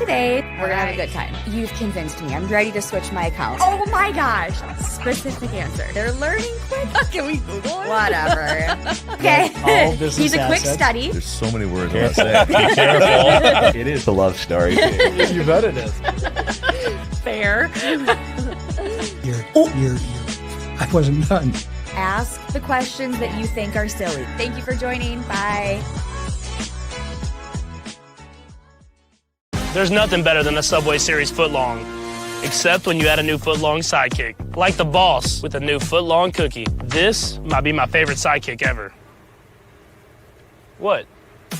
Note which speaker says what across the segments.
Speaker 1: today. We're gonna have a good time. You've convinced me. I'm ready to switch my account. Oh my gosh. Specific answer. They're learning quick.
Speaker 2: Can we Google it?
Speaker 1: Whatever. Okay. He's a quick study.
Speaker 3: There's so many words I want to say.
Speaker 4: Be careful. It is a love story.
Speaker 5: You bet it is.
Speaker 2: Fair.
Speaker 5: I wasn't done.
Speaker 1: Ask the questions that you think are silly. Thank you for joining. Bye.
Speaker 6: There's nothing better than a Subway Series footlong, except when you add a new footlong sidekick, like the boss with a new footlong cookie. This might be my favorite sidekick ever. What?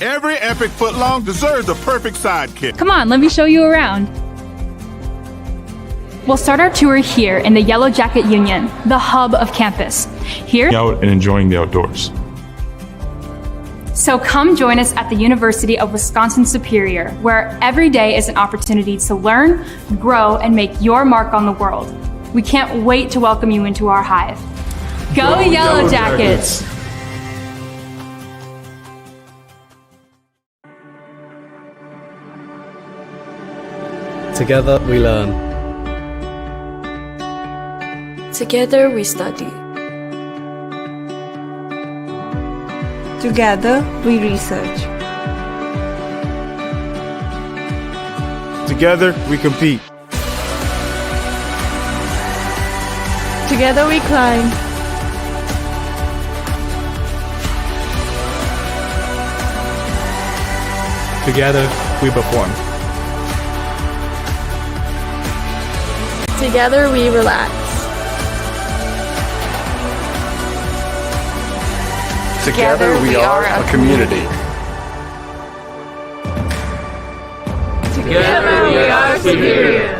Speaker 7: Every epic footlong deserves a perfect sidekick.
Speaker 8: Come on, let me show you around. We'll start our tour here in the Yellow Jacket Union, the hub of campus. Here,
Speaker 9: out and enjoying the outdoors.
Speaker 8: so come join us at the University of Wisconsin-Superior, where every day is an opportunity to learn, grow, and make your mark on the world. We can't wait to welcome you into our hive. Go Yellow Jackets!
Speaker 5: Together we learn.
Speaker 10: Together we study.
Speaker 11: Together we research.
Speaker 7: Together we compete.
Speaker 11: Together we climb.
Speaker 5: Together we perform.
Speaker 10: Together we relax.
Speaker 4: Together we are a community.
Speaker 10: Together we are superior.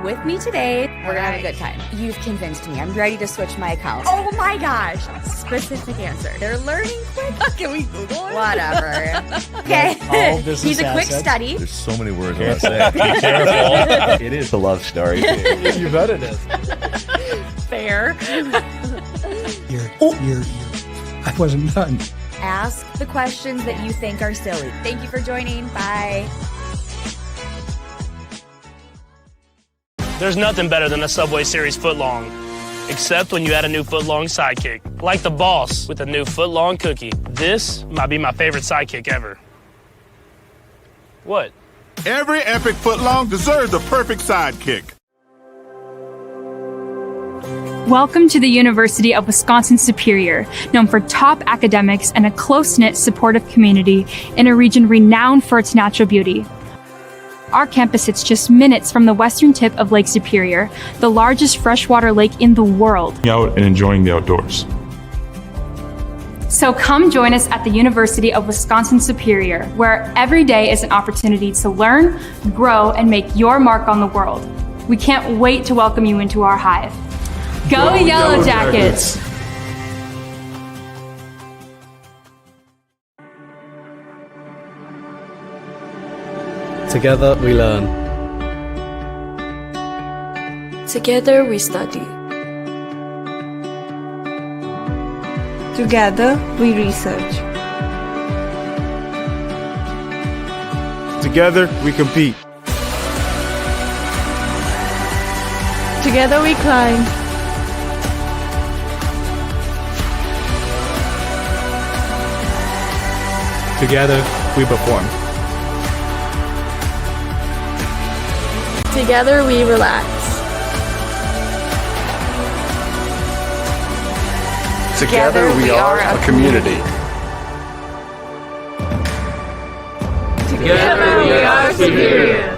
Speaker 1: With me today, we're gonna have a good time. You've convinced me. I'm ready to switch my account. Oh my gosh! Specific answer. They're learning quick.
Speaker 2: Can we Google it?
Speaker 1: Whatever. Okay. He's a quick study.
Speaker 4: There's so many words I want to say.
Speaker 9: Be careful.
Speaker 4: It is a love story.
Speaker 5: You bet it is.
Speaker 2: Fair.
Speaker 5: I wasn't done.
Speaker 1: Ask the questions that you think are silly. Thank you for joining. Bye.
Speaker 6: There's nothing better than a Subway Series footlong, except when you add a new footlong sidekick, like the boss with a new footlong cookie. This might be my favorite sidekick ever. What?
Speaker 7: Every epic footlong deserves a perfect sidekick.
Speaker 8: Welcome to the University of Wisconsin-Superior, known for top academics and a close-knit, supportive community in a region renowned for its natural beauty. Our campus sits just minutes from the western tip of Lake Superior, the largest freshwater lake in the world.
Speaker 9: Out and enjoying the outdoors.
Speaker 8: So come join us at the University of Wisconsin-Superior, where every day is an opportunity to learn, grow, and make your mark on the world. We can't wait to welcome you into our hive. Go Yellow Jackets!
Speaker 5: Together we learn.
Speaker 10: Together we study.
Speaker 3: Together we research.
Speaker 11: Together we compete.
Speaker 3: Together we climb.
Speaker 5: Together we perform.
Speaker 10: Together we relax.
Speaker 4: Together we are a community.
Speaker 10: Together we are superior.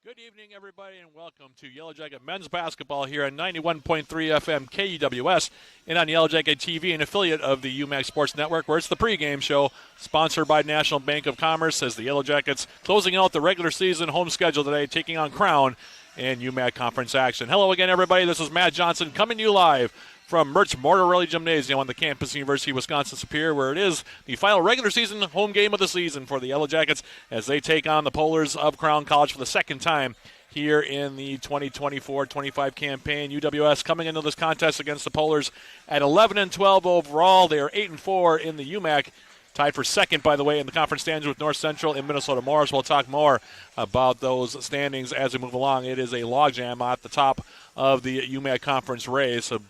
Speaker 11: Good evening, everybody, and welcome to Yellow Jacket men's basketball here on 91.3 FM KUWS and on Yellow Jacket TV, an affiliate of the UMAC Sports Network, where it's the pregame show sponsored by National Bank of Commerce as the Yellow Jackets closing out the regular season home schedule today, taking on Crown and UMAC conference action. Hello again, everybody. This is Matt Johnson coming to you live from Mertz Mortarelli Gymnasium on the campus of University of Wisconsin-Superior, where it is the final regular season home game of the season for the Yellow Jackets as they take on the Polars of Crown College for the second time here in the 2024-25 campaign. UWS coming into this contest against the Polars at 11-12 overall. They are 8-4 in the UMAC. Tied for second, by the way, in the conference standings with North Central and Minnesota Morris. We'll talk more about those standings as we move along. It is a logjam at the top of the UMAC conference race. So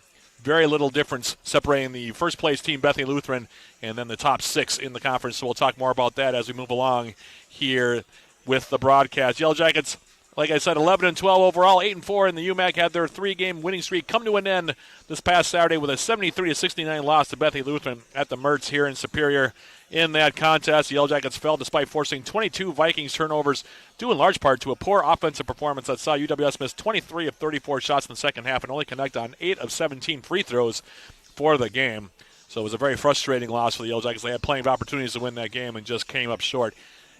Speaker 11: very little difference separating the first place team, Bethany Lutheran, and then the top six in the conference. So we'll talk more about that as we move along here with the broadcast. Yellow Jackets, like I said, 11-12 overall, 8-4 in the UMAC, had their three-game winning streak come to an end this past Saturday with a 73-69 loss to Bethany Lutheran at the Mertz here in Superior. In that contest, the Yellow Jackets fell despite forcing 22 Vikings turnovers, due in large part to a poor offensive performance that saw UWS miss 23 of 34 shots in the second half and only connect on 8 of 17 free throws for the game. So it was a very frustrating loss for the Yellow Jackets. They had plenty of opportunities to win that game and just came up short,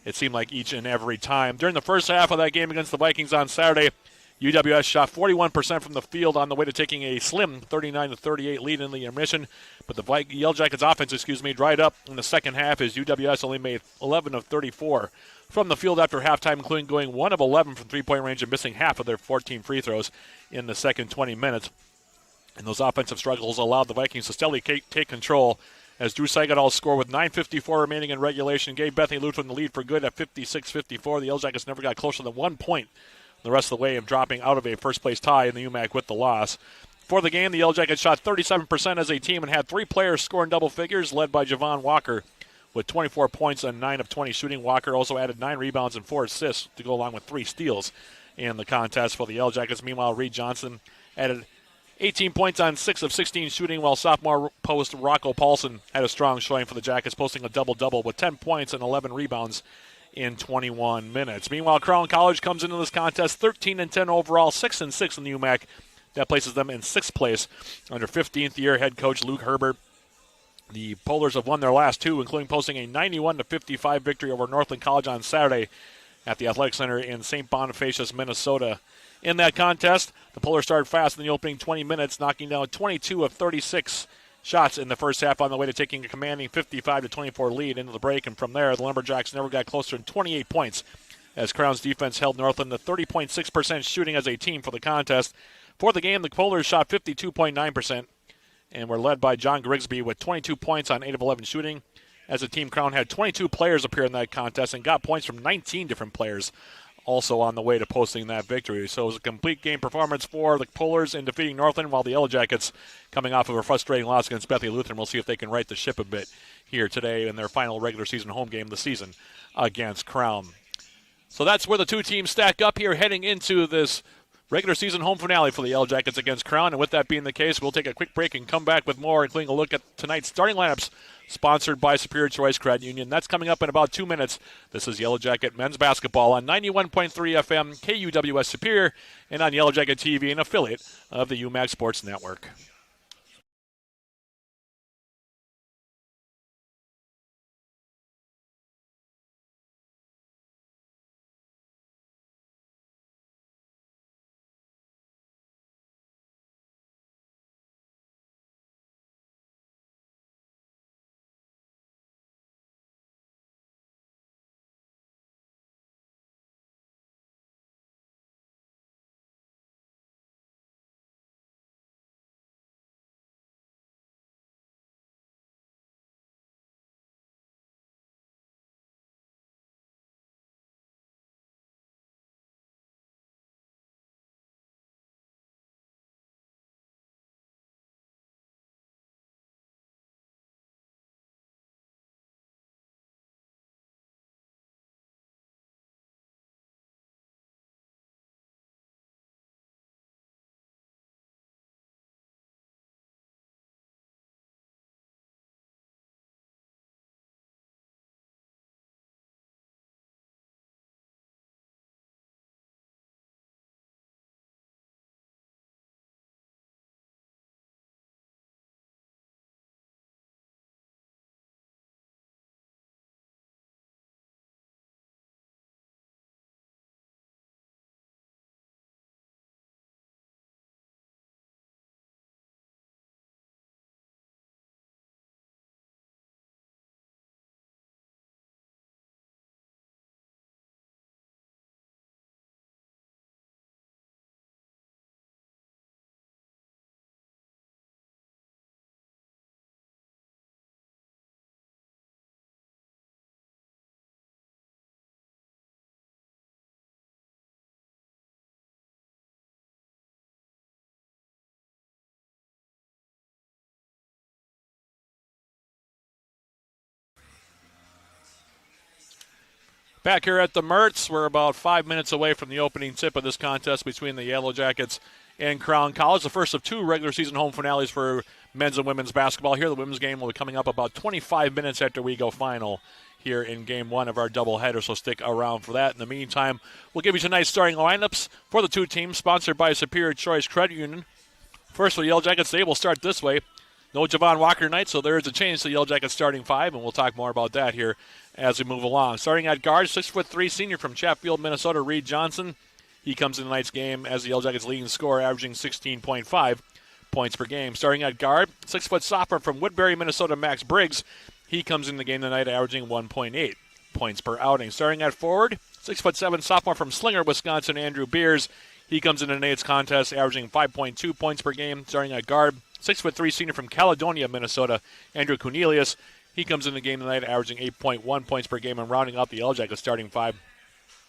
Speaker 11: it seemed like, each and every time. During the first half of that game against the Vikings on Saturday, UWS shot 41% from the field on the way to taking a slim 39-38 lead in the intermission. But the Yellow Jackets offense, dried up in the second half as UWS only made 11 of 34 from the field after halftime, including going 1 of 11 from three-point range and missing half of their 14 free throws in the second 20 minutes. And those offensive struggles allowed the Vikings to steadily take control as Drew Seigadal scored with 9:54 remaining in regulation, gave Bethany Lutheran the lead for good at 56-54. The Yellow Jackets never got closer than 1 point the rest of the way of dropping out of a first-place tie in the UMAC with the loss. For the game, the Yellow Jackets shot 37% as a team and had 3 players score in double figures, led by Javon Walker with 24 points and 9 of 20 shooting. Walker also added 9 rebounds and 4 assists to go along with 3 steals in the contest for the Yellow Jackets. Meanwhile, Reed Johnson added 18 points on 6 of 16 shooting, while sophomore post Rocco Paulson had a strong showing for the Jackets, posting a double-double with 10 points and 11 rebounds in 21 minutes. Meanwhile, Crown College comes into this contest 13-10 overall, 6-6 in the UMAC. That places them in 6th place under 15th-year head coach Luke Herbert. The Polars have won their last 2, including posting a 91-55 victory over Northland College on Saturday at the Athletic Center in St. Bonifacius, Minnesota. In that contest, the Polars started fast in the opening 20 minutes, knocking down 22 of 36 shots in the first half on the way to taking a commanding 55-24 lead into the break. And from there, the Lumberjacks never got closer than 28 points as Crown's defense held Northland to 30.6% shooting as a team for the contest. For the game, the Polars shot 52.9% and were led by John Grigsby with 22 points on 8 of 11 shooting. As a team, Crown had 22 players appear in that contest and got points from 19 different players also on the way to posting that victory. So it was a complete game performance for the Polars in defeating Northland, while the Yellow Jackets, coming off of a frustrating loss against Bethany Lutheran, we'll see if they can right the ship a bit here today in their final regular season home game of the season against Crown. So that's where the two teams stack up here heading into this regular season home finale for the Yellow Jackets against Crown. And with that being the case, we'll take a quick break and come back with more, including a look at tonight's starting lineups sponsored by Superior Choice Credit Union. That's coming up in about 2 minutes. This is Yellow Jacket men's basketball on 91.3 FM KUWS Superior and on Yellow Jacket TV, an affiliate of the UMAC Sports Network. Back here at the Mertz, we're about 5 minutes away from the opening tip of this contest between the Yellow Jackets and Crown College. The first of 2 regular season home finales for men's and women's basketball here. The women's game will be coming up about 25 minutes after we go final here in Game 1 of our doubleheader, so stick around for that. In the meantime, we'll give you tonight's starting lineups for the 2 teams, sponsored by Superior Choice Credit Union. First for the Yellow Jackets, they will start this way. No Javon Walker tonight, so there is a change to the Yellow Jackets starting 5, and we'll talk more about that here as we move along. Starting at guard, 6'3" senior from Chatfield, Minnesota, Reed Johnson. He comes in tonight's game as the Yellow Jackets' leading scorer, averaging 16.5 points per game. Starting at guard, 6' sophomore from Woodbury, Minnesota, Max Briggs. He comes in the game tonight averaging 1.8 points per outing. Starting at forward, 6'7" sophomore from Slinger, Wisconsin, Andrew Beers. He comes in tonight's contest averaging 5.2 points per game. Starting at guard, 6'3" senior from Caledonia, Minnesota, Andrew Cornelius. He comes in the game tonight averaging 8.1 points per game and rounding out the Yellow Jackets starting 5.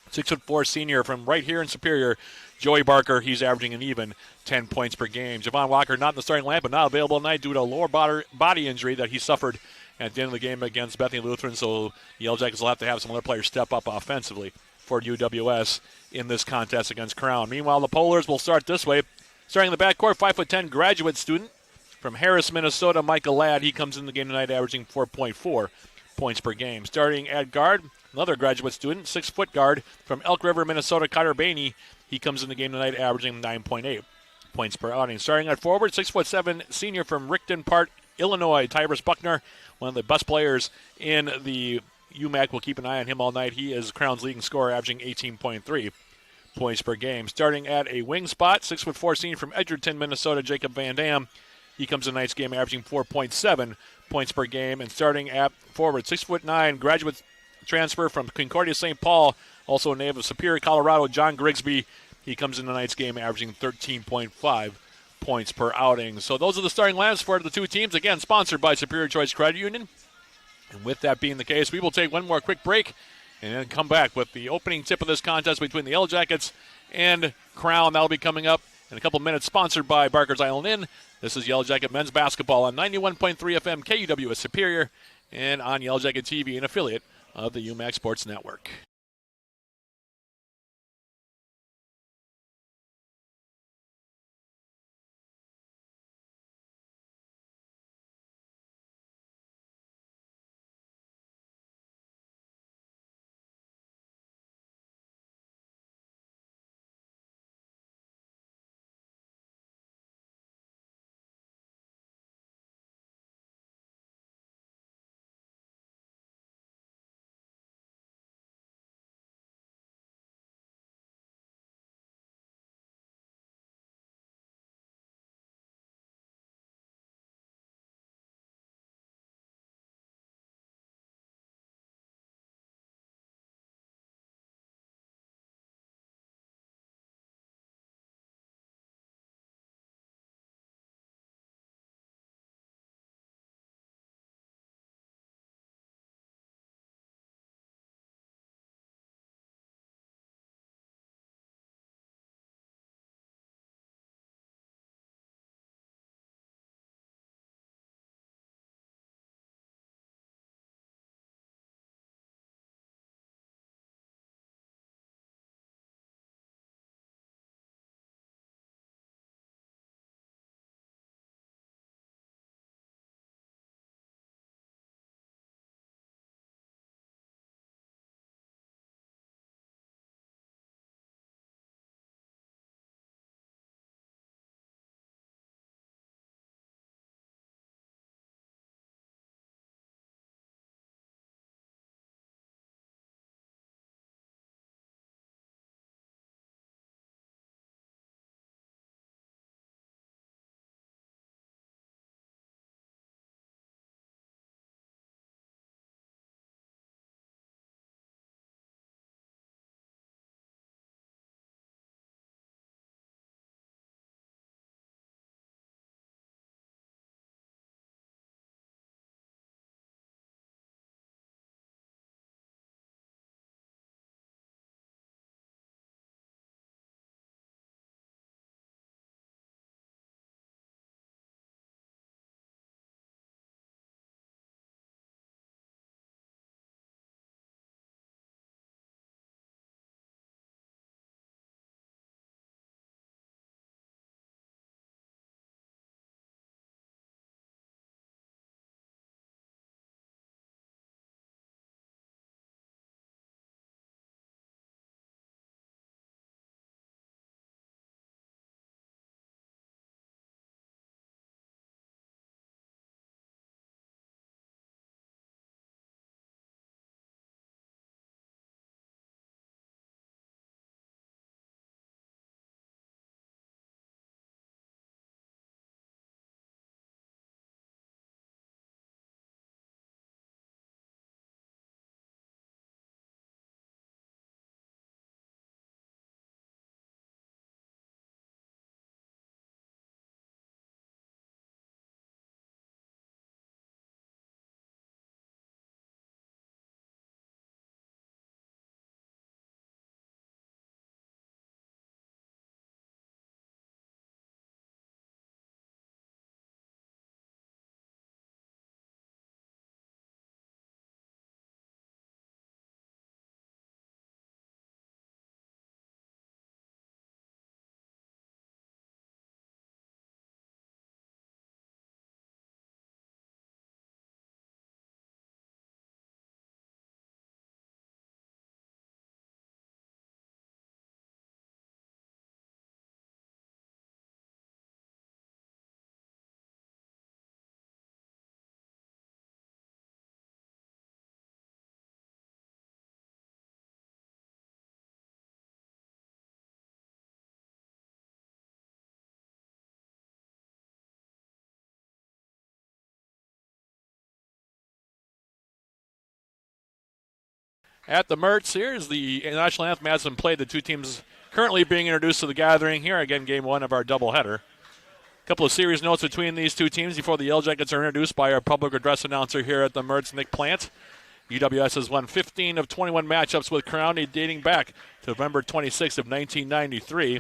Speaker 11: 6'4" senior from right here in Superior, Joey Barker. He's averaging an even 10 points per game. Javon Walker not in the starting lineup, but not available tonight due to a lower body injury that he suffered at the end of the game against Bethany Lutheran. So the Yellow Jackets will have to have some other players step up offensively for UWS in this contest against Crown. Meanwhile, the Polars will start this way. Starting in the backcourt, 5'10" graduate student from Harris, Minnesota, Michael Ladd. He comes in the game tonight averaging 4.4 points per game. Starting at guard, another graduate student, 6-foot guard from Elk River, Minnesota, Carter Bainey. He comes in the game tonight averaging 9.8 points per outing. Starting at forward, 6'7" senior from Rickton Park, Illinois, Tyrus Buckner, one of the best players in the UMAC. We'll keep an eye on him all night. He is Crown's leading scorer, averaging 18.3 points per game. Starting at a wing spot, 6'4" senior from Edgerton, Minnesota, Jacob Van Dam. He comes in tonight's game averaging 4.7 points per game. And starting at forward, 6'9", graduate transfer from Concordia St. Paul, also a native of Superior, Colorado, John Grigsby. He comes in tonight's game averaging 13.5 points per outing. So those are the starting lineups for the 2 teams. Again, sponsored by Superior Choice Credit Union. And with that being the case, we will take one more quick break and then come back with the opening tip of this contest between the Yellow Jackets and Crown. That'll be coming up in a couple minutes, sponsored by Barker's Island Inn. This is Yellow Jacket men's basketball on 91.3 FM KUWS Superior and on Yellow Jacket TV, an affiliate of the UMAC Sports Network. at the Mertz. Here's the national anthem has been played. The two teams currently being introduced to the gathering here. Again, game one of our doubleheader. A couple of series notes between these two teams before the Yellow Jackets are introduced by our public address announcer here at the Mertz, Nick Plant. UWS has won 15 of 21 matchups with Crown dating back to November 26th of 1993.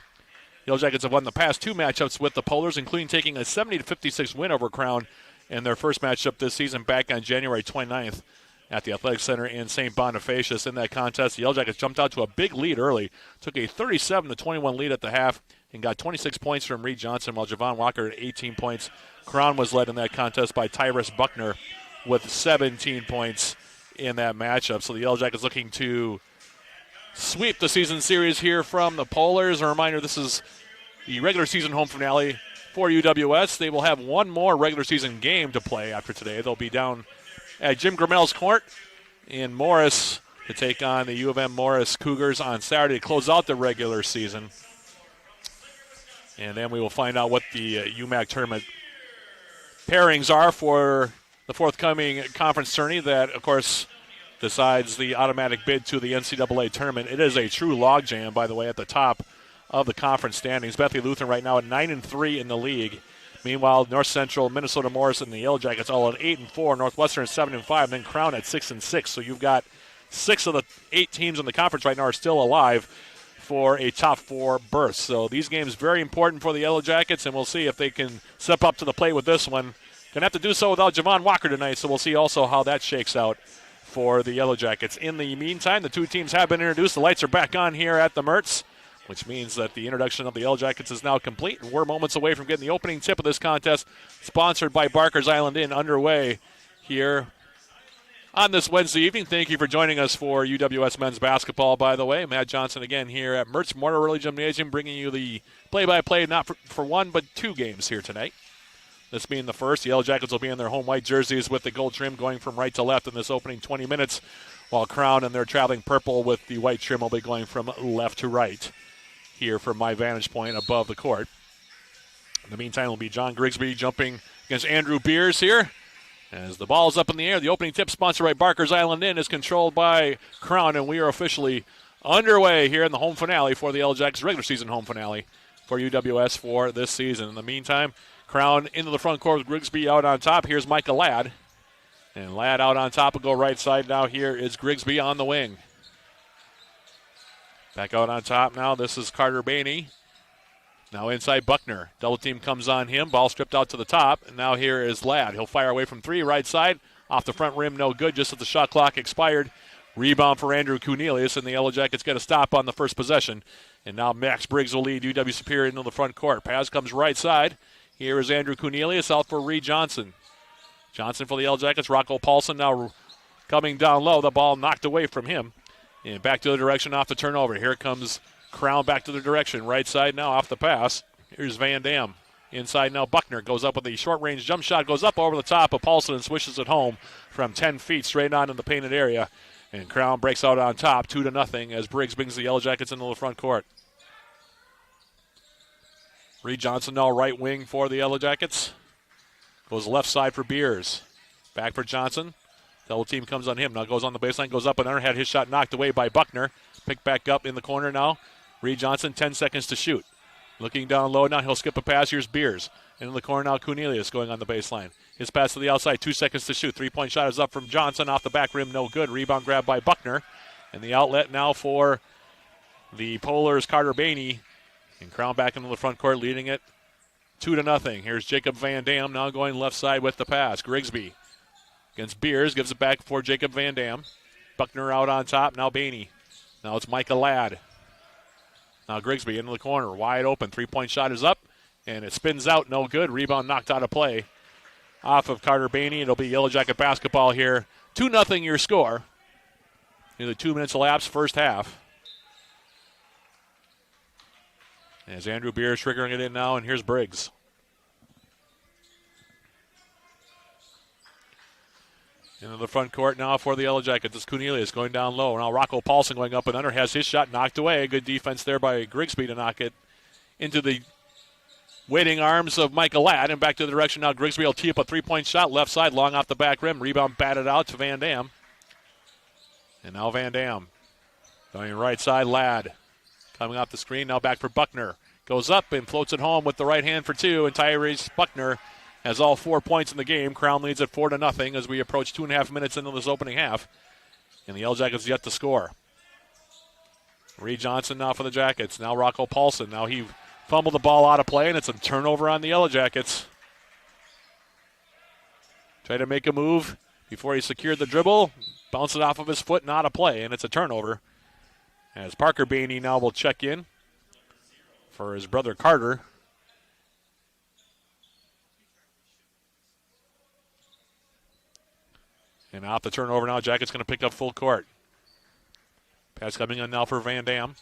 Speaker 11: Yellow Jackets have won the past two matchups with the Polars, including taking a 70-56 win over Crown in their first matchup this season back on January 29th at the Athletic Center in St. Bonifacius. In that contest, the Yellow Jackets jumped out to a big lead early, took a 37-21 lead at the half, and got 26 points from Reed Johnson, while Javon Walker had 18 points. Crown was led in that contest by Tyrus Buckner with 17 points in that matchup. So the Yellow Jackets looking to sweep the season series here from the Polars. A reminder, this is the regular season home finale for UWS. They will have one more regular season game to play after today. They'll be down at Jim Gramel's court in Morris to take on the U of M Morris Cougars on Saturday to close out the regular season. And then we will find out what the UMAC tournament pairings are for the forthcoming conference tourney that, of course, decides the automatic bid to the NCAA tournament. It is a true logjam, by the way, at the top of the conference standings. Bethany Lutheran right now at 9-3 in the league. Meanwhile, North Central, Minnesota Morris, and the Yellow Jackets all at 8-4. Northwestern at 7-5, and then Crown at 6-6. So you've got 6 of the 8 teams in the conference right now are still alive for a top 4 berth. So these games very important for the Yellow Jackets, and we'll see if they can step up to the plate with this one. Going to have to do so without Javon Walker tonight, so we'll see also how that shakes out for the Yellow Jackets. In the meantime, the two teams have been introduced. The lights are back on here at the Mertz, which means that the introduction of the Yellow Jackets is now complete. We're moments away from getting the opening tip of this contest, sponsored by Barker's Island Inn, underway here on this Wednesday evening. Thank you for joining us for UWS men's basketball, by the way. Matt Johnson again here at Mertz Memorial Early Gymnasium, bringing you the play-by-play, not for one, but 2 games here tonight. This being the first, the Yellow Jackets will be in their home white jerseys with the gold trim going from right to left in this opening 20 minutes, while Crown and their traveling purple with the white trim will be going from left to right here from my vantage point above the court. In the meantime, it will be John Grigsby jumping against Andrew Beers here. As the ball is up in the air, the opening tip sponsored by Barker's Island Inn is controlled by Crown, and we are officially underway here in the home finale for the Yellow Jackets, regular season home finale for UWS for this season. In the meantime, Crown into the front court with Grigsby out on top. Here's Micah Ladd. And Ladd out on top will go right side. Now here is Grigsby on the wing. Back out on top now. This is Carter Bainey. Now inside Buckner. Double team comes on him. Ball stripped out to the top. And now here is Ladd. He'll fire away from 3, right side. Off the front rim, no good, just as the shot clock expired. Rebound for Andrew Cornelius, and the Yellow Jackets get a stop on the first possession. And now Max Briggs will lead UW Superior into the front court. Pass comes right side. Here is Andrew Cornelius out for Reed Johnson. Johnson for the Yellow Jackets. Rocco Paulson now coming down low. The ball knocked away from him. And back to the direction off the turnover. Here comes Crown back to the direction. Right side now off the pass. Here's Van Dam. Inside now Buckner goes up with a short-range jump shot. Goes up over the top of Paulson and swishes it home from 10 feet straight on in the painted area. And Crown breaks out on top 2-0 as Briggs brings the Yellow Jackets into the front court. Reed Johnson now right wing for the Yellow Jackets. Goes left side for Beers. Back for Johnson. Double team comes on him. Now goes on the baseline, goes up and under. Had his shot knocked away by Buckner. Picked back up in the corner now. Reed Johnson, 10 seconds to shoot. Looking down low now, he'll skip a pass. Here's Beers. In the corner now, Cornelius going on the baseline. His pass to the outside, 2 seconds to shoot. 3-point shot is up from Johnson off the back rim, no good. Rebound grab by Buckner. And the outlet now for the Polars, Carter Bainey. And Crown back into the front court, leading it 2-0. Here's Jacob Van Dam now going left side with the pass. Grigsby against Beers, gives it back for Jacob Van Dam. Buckner out on top, now Bainey. Now it's Micah Ladd. Now Grigsby into the corner, wide open. 3-point shot is up, and it spins out, no good. Rebound knocked out of play off of Carter Bainey. It'll be Yellow Jacket basketball here. 2-0 your score. Nearly 2 minutes elapsed, first half. As Andrew Beers triggering it in now, and here's Briggs. Into the front court now for the Yellow Jackets. It's Cornelius going down low. Now Rocco Paulson going up and under. Has his shot knocked away. Good defense there by Grigsby to knock it into the waiting arms of Michael Ladd. And back to the direction now. Grigsby will tee up a 3-point shot. Left side, long off the back rim. Rebound batted out to Van Dam. And now Van Dam. Going right side, Ladd. Coming off the screen, now back for Buckner. Goes up and floats it home with the right hand for two, and Tyrese Buckner has all 4 points in the game. Crown leads at 4-0 as we approach 2.5 minutes into this opening half. And the Yellow Jackets yet to score. Reed Johnson now for the Jackets. Now Rocco Paulson. Now he fumbled the ball out of play, and it's a turnover on the Yellow Jackets. Try to make a move before he secured the dribble. Bounce it off of his foot and out of play, and it's a turnover. As Parker Bainey now will check in for his brother Carter. And off the turnover now, Jackets going to pick up full court. Pass coming in now for Van Dam.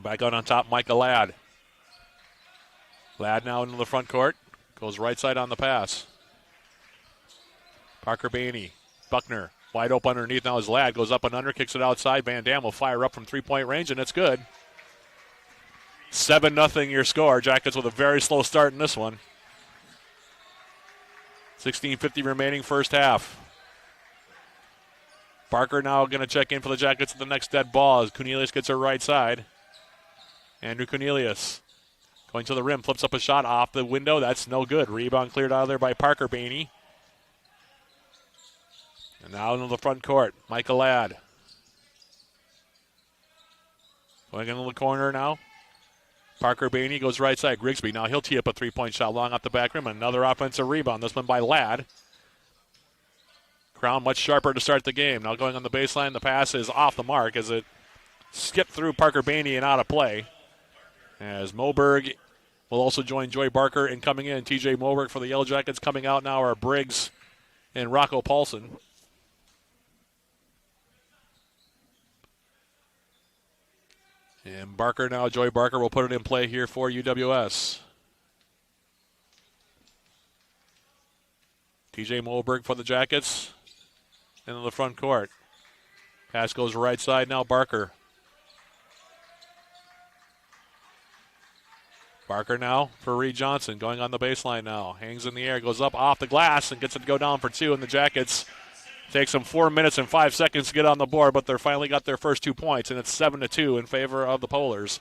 Speaker 11: Back out on top, Micah Ladd. Ladd now into the front court. Goes right side on the pass. Parker Bainey. Buckner wide open underneath now as Ladd goes up and under, kicks it outside. Van Dam will fire up from three-point range, and it's good. 7-0 your score. Jackets with a very slow start in this one. 16:50 remaining first half. Barker now going to check in for the Jackets at the next dead ball as Cornelius gets her right side. Andrew Cornelius going to the rim, flips up a shot off the window. That's no good. Rebound cleared out of there by Parker Bainey. And now into the front court, Michael Ladd. Going into the corner now. Parker Bainey goes right side. Grigsby, now he'll tee up a three-point shot long off the back rim. Another offensive rebound, this one by Ladd. Crown much sharper to start the game. Now going on the baseline, the pass is off the mark as it skipped through Parker Bainey and out of play. As Moberg will also join Joy Barker in coming in. TJ Moberg for the Yellow Jackets. Coming out now are Briggs and Rocco Paulson. And Barker now, Joy Barker will put it in play here for UWS. TJ Moberg for the Jackets into the front court. Pass goes right side now, Barker. Barker now for Reed Johnson, going on the baseline now. Hangs in the air, goes up off the glass, and gets it to go down for two, and the Jackets takes them 4 minutes and 5 seconds to get on the board, but they're finally got their first 2 points, and it's 7-2 in favor of the Polars.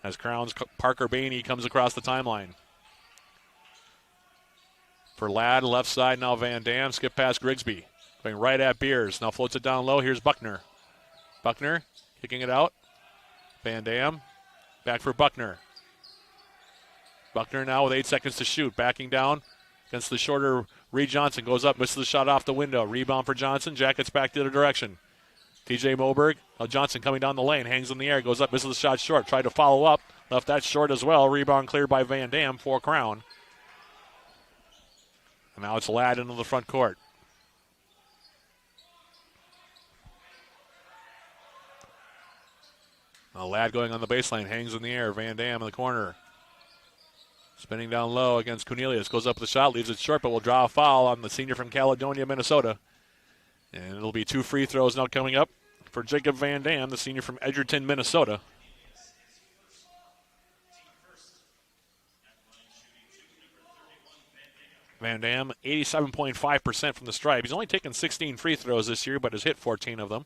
Speaker 11: As Crown's Parker Bainey comes across the timeline. For Ladd, left side now Van Dam, skip past Grigsby. Going right at Beers, now floats it down low, here's Buckner. Buckner kicking it out. Van Dam, back for Buckner. Buckner now with 8 seconds to shoot, backing down against the shorter Reed Johnson. Goes up, misses the shot off the window. Rebound for Johnson. Jackets back the other direction. TJ Moberg. Johnson coming down the lane. Hangs in the air. Goes up, misses the shot short. Tried to follow up. Left that short as well. Rebound cleared by Van Dam for Crown. And now it's Ladd into the front court. Now Ladd going on the baseline. Hangs in the air. Van Dam in the corner. Spinning down low against Cornelius. Goes up with the shot, leaves it short, but will draw a foul on the senior from Caledonia, Minnesota. And it'll be 2 free throws now coming up for Jacob Van Dam, the senior from Edgerton, Minnesota. Van Dam, 87.5% from the stripe. He's only taken 16 free throws this year, but has hit 14 of them.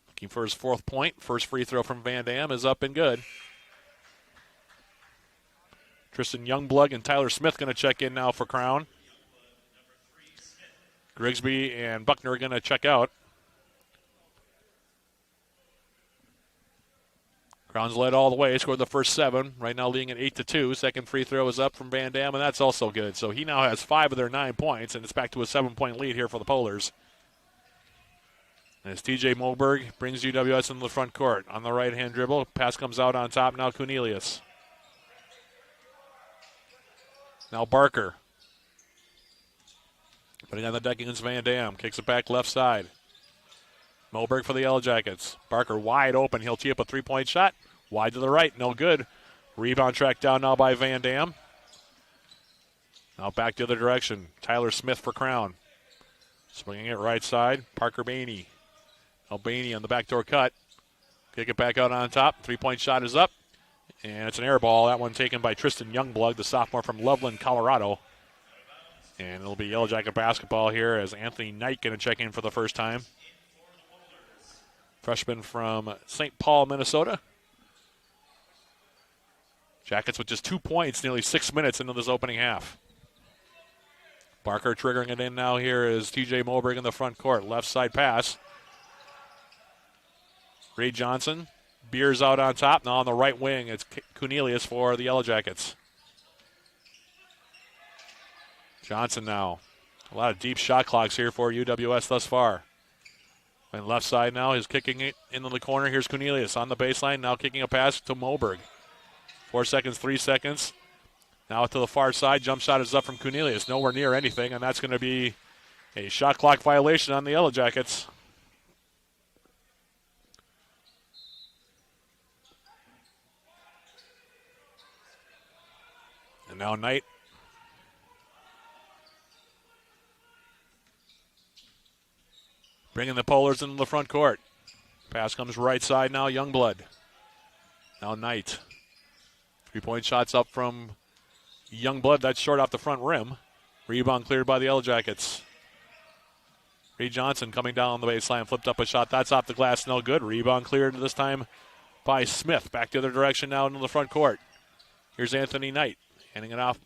Speaker 11: Looking for his 4th point. First free throw from Van Dam is up and good. Tristan Youngblood and Tyler Smith going to check in now for Crown. Grigsby and Buckner are going to check out. Crown's led all the way, scored the first 7. Right now leading at 8-2. Second free throw is up from Van Dam, and that's also good. So he now has 5 of their 9 points, and it's back to a 7-point lead here for the Polars. As TJ Moberg brings UWS into the front court. On the right-hand dribble, pass comes out on top now, Cornelius. Now Barker. Putting on the deck against Van Dam. Kicks it back left side. Moberg for the Yellow Jackets. Barker wide open. He'll tee up a 3-point shot. Wide to the right. No good. Rebound tracked down now by Van Dam. Now back the other direction. Tyler Smith for Crown. Swinging it right side. Parker Bainey. Now Bainey on the backdoor cut. Kick it back out on top. 3-point shot is up. And it's an air ball. That one taken by Tristan Youngblood, the sophomore from Loveland, Colorado. And it'll be Yellow Jacket basketball here as Anthony Knight going to check in for the first time. Freshman from St. Paul, Minnesota. Jackets with just 2 points, nearly 6 minutes into this opening half. Barker triggering it in now here is TJ Moberg in the front court. Left side pass. Reed Johnson. Beers out on top. Now on the right wing, it's Cornelius for the Yellow Jackets. Johnson now. A lot of deep shot clocks here for UWS thus far. And left side now is kicking it into the corner. Here's Cornelius on the baseline. Now kicking a pass to Moberg. 4 seconds, 3 seconds. Now to the far side. Jump shot is up from Cornelius. Nowhere near anything, and that's going to be a shot clock violation on the Yellow Jackets. And now Knight. Bringing the Polars into the front court. Pass comes right side now, Youngblood. Now Knight. 3-point shots up from Youngblood. That's short off the front rim. Rebound cleared by the Yellow Jackets. Reed Johnson coming down on the baseline. Flipped up a shot. That's off the glass. No good. Rebound cleared this time by Smith. Back the other direction now into the front court. Here's Anthony Knight. Handing it off.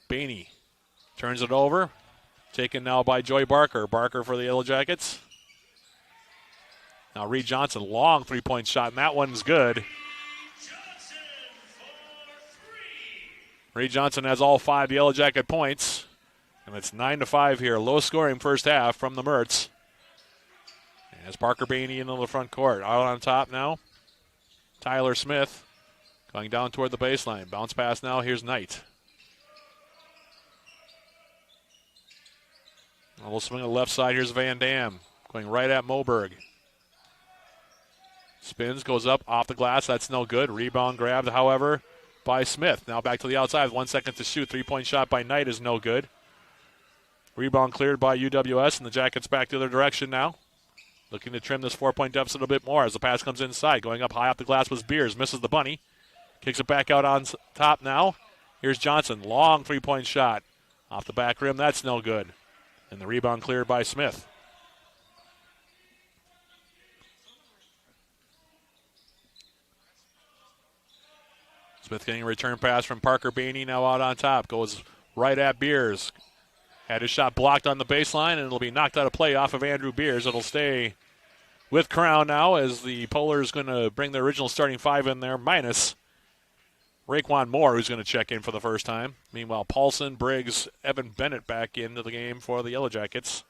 Speaker 11: Bainey turns it over. Taken now by Joy Barker. Barker for the Yellow Jackets. Now Reed Johnson, long 3-point shot, and that one's good. Reed Johnson has all 5 Yellow Jacket points, and it's 9-5 here. Low scoring first half from the Mertz. As Parker Bainey into the front court. Out on top now, Tyler Smith going down toward the baseline. Bounce pass now, here's Knight. We'll swing to the left side, here's Van Dam. Going right at Moberg. Spins, goes up, off the glass. That's no good. Rebound grabbed, however, by Smith. Now back to the outside. 1 second to shoot. 3-point shot by Knight is no good. Rebound cleared by UWS, and the Jackets back the other direction now. Looking to trim this 4-point deficit a bit more as the pass comes inside. Going up high off the glass was Beers. Misses the bunny. Kicks it back out on top now. Here's Johnson. Long 3-point shot. Off the back rim. That's no good. And the rebound cleared by Smith. Smith getting a return pass from Parker Bainey, now out on top. Goes right at Beers. Had his shot blocked on the baseline, and it'll be knocked out of play off of Andrew Beers. It'll stay with Crown now as the Polars going to bring the original starting 5 in there, minus Raekwon Moore, who's going to check in for the first time. Meanwhile, Paulson, Briggs, Evan Bennett back into the game for the Yellow Jackets.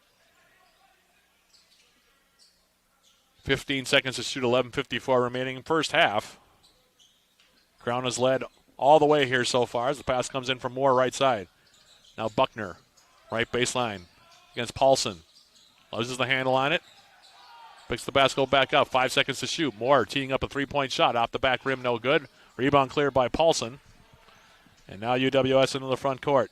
Speaker 11: 15 seconds to shoot, 11:54 remaining first half. Crown has led all the way here so far as the pass comes in from Moore right side. Now Buckner, right baseline against Paulson. Loses the handle on it. Picks the basketball back up. 5 seconds to shoot. Moore teeing up a 3-point shot off the back rim, no good. Rebound cleared by Paulson. And now UWS into the front court.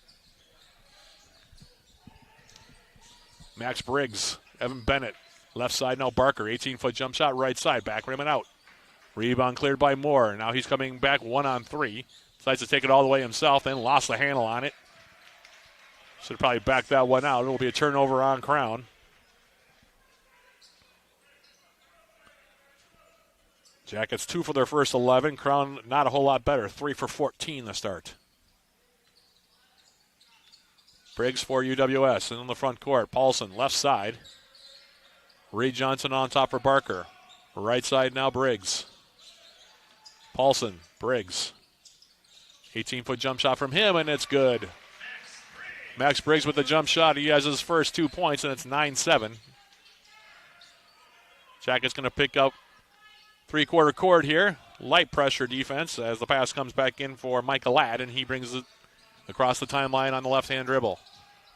Speaker 11: Max Briggs, Evan Bennett, left side now Barker. 18-foot jump shot right side, back rim and out. Rebound cleared by Moore. Now he's coming back 1-on-3. Decides to take it all the way himself, then lost the handle on it. Should have probably backed that one out. It'll be a turnover on Crown. Jackets 2 for their first 11. Crown not a whole lot better. 3 for 14 to start. Briggs for UWS and in the front court. Paulson left side. Reed Johnson on top for Barker. Right side now Briggs. Paulson, Briggs. 18-foot jump shot from him, and it's good. Max Briggs with the jump shot. He has his first 2 points, and it's 9-7. Jackets going to pick up three-quarter court here. Light pressure defense as the pass comes back in for Michael Ladd, and he brings it across the timeline on the left-hand dribble.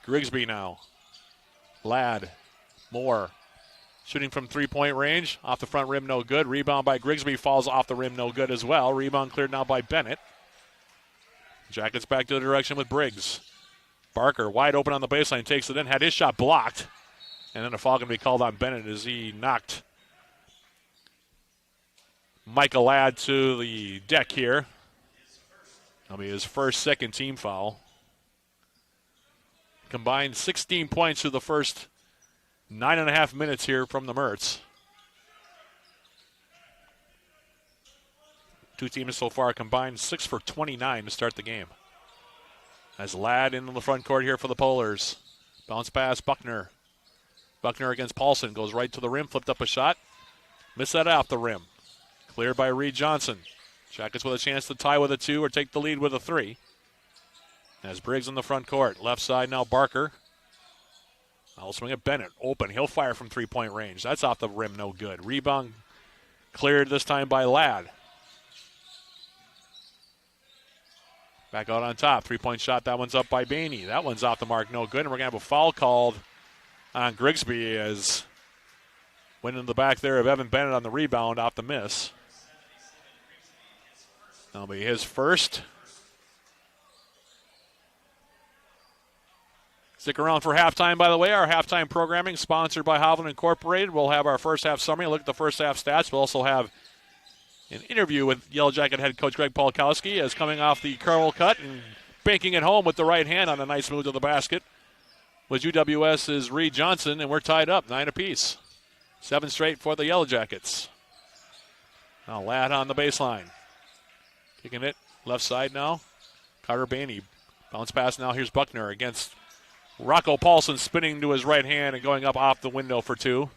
Speaker 11: Grigsby now. Ladd. Moore. Shooting from 3-point range. Off the front rim, no good. Rebound by Grigsby. Falls off the rim, no good as well. Rebound cleared now by Bennett. Jackets back to the direction with Briggs. Barker wide open on the baseline. Takes it in. Had his shot blocked. And then a foul going to be called on Bennett as he knocked Michael Ladd to the deck here. That'll be his first second team foul. Combined 16 points through the first 9.5 minutes here from the Mertz. Two teams so far combined 6 for 29 to start the game. As Ladd into the front court here for the Polars. Bounce pass, Buckner. Buckner against Paulson. Goes right to the rim, flipped up a shot. Missed that off the rim. Cleared by Reed Johnson. Jackets with a chance to tie with a 2 or take the lead with a 3. As Briggs in the front court. Left side now Barker. I'll swing at Bennett. Open. He'll fire from three-point range. That's off the rim, no good. Rebound cleared this time by Ladd. Back out on top. Three-point shot. That one's up by Bainey. That one's off the mark, no good. And we're going to have a foul called on Grigsby as went in the back there of Evan Bennett on the rebound off the miss. That'll be his first. Stick around for halftime, by the way. Our halftime programming sponsored by Hovland Incorporated. We'll have our first half summary, look at the first half stats. We'll also have an interview with Yellow Jacket head coach Greg Polkowski as coming off the curl cut and banking it home with the right hand on a nice move to the basket. With UWS's Reed Johnson, and we're tied up 9 apiece. 7 straight for the Yellow Jackets. Now Ladd on the baseline. Kicking it left side now. Carter Bainey. Bounce pass now. Here's Buckner against Rocco Paulson, spinning to his right hand and going up off the window for 2.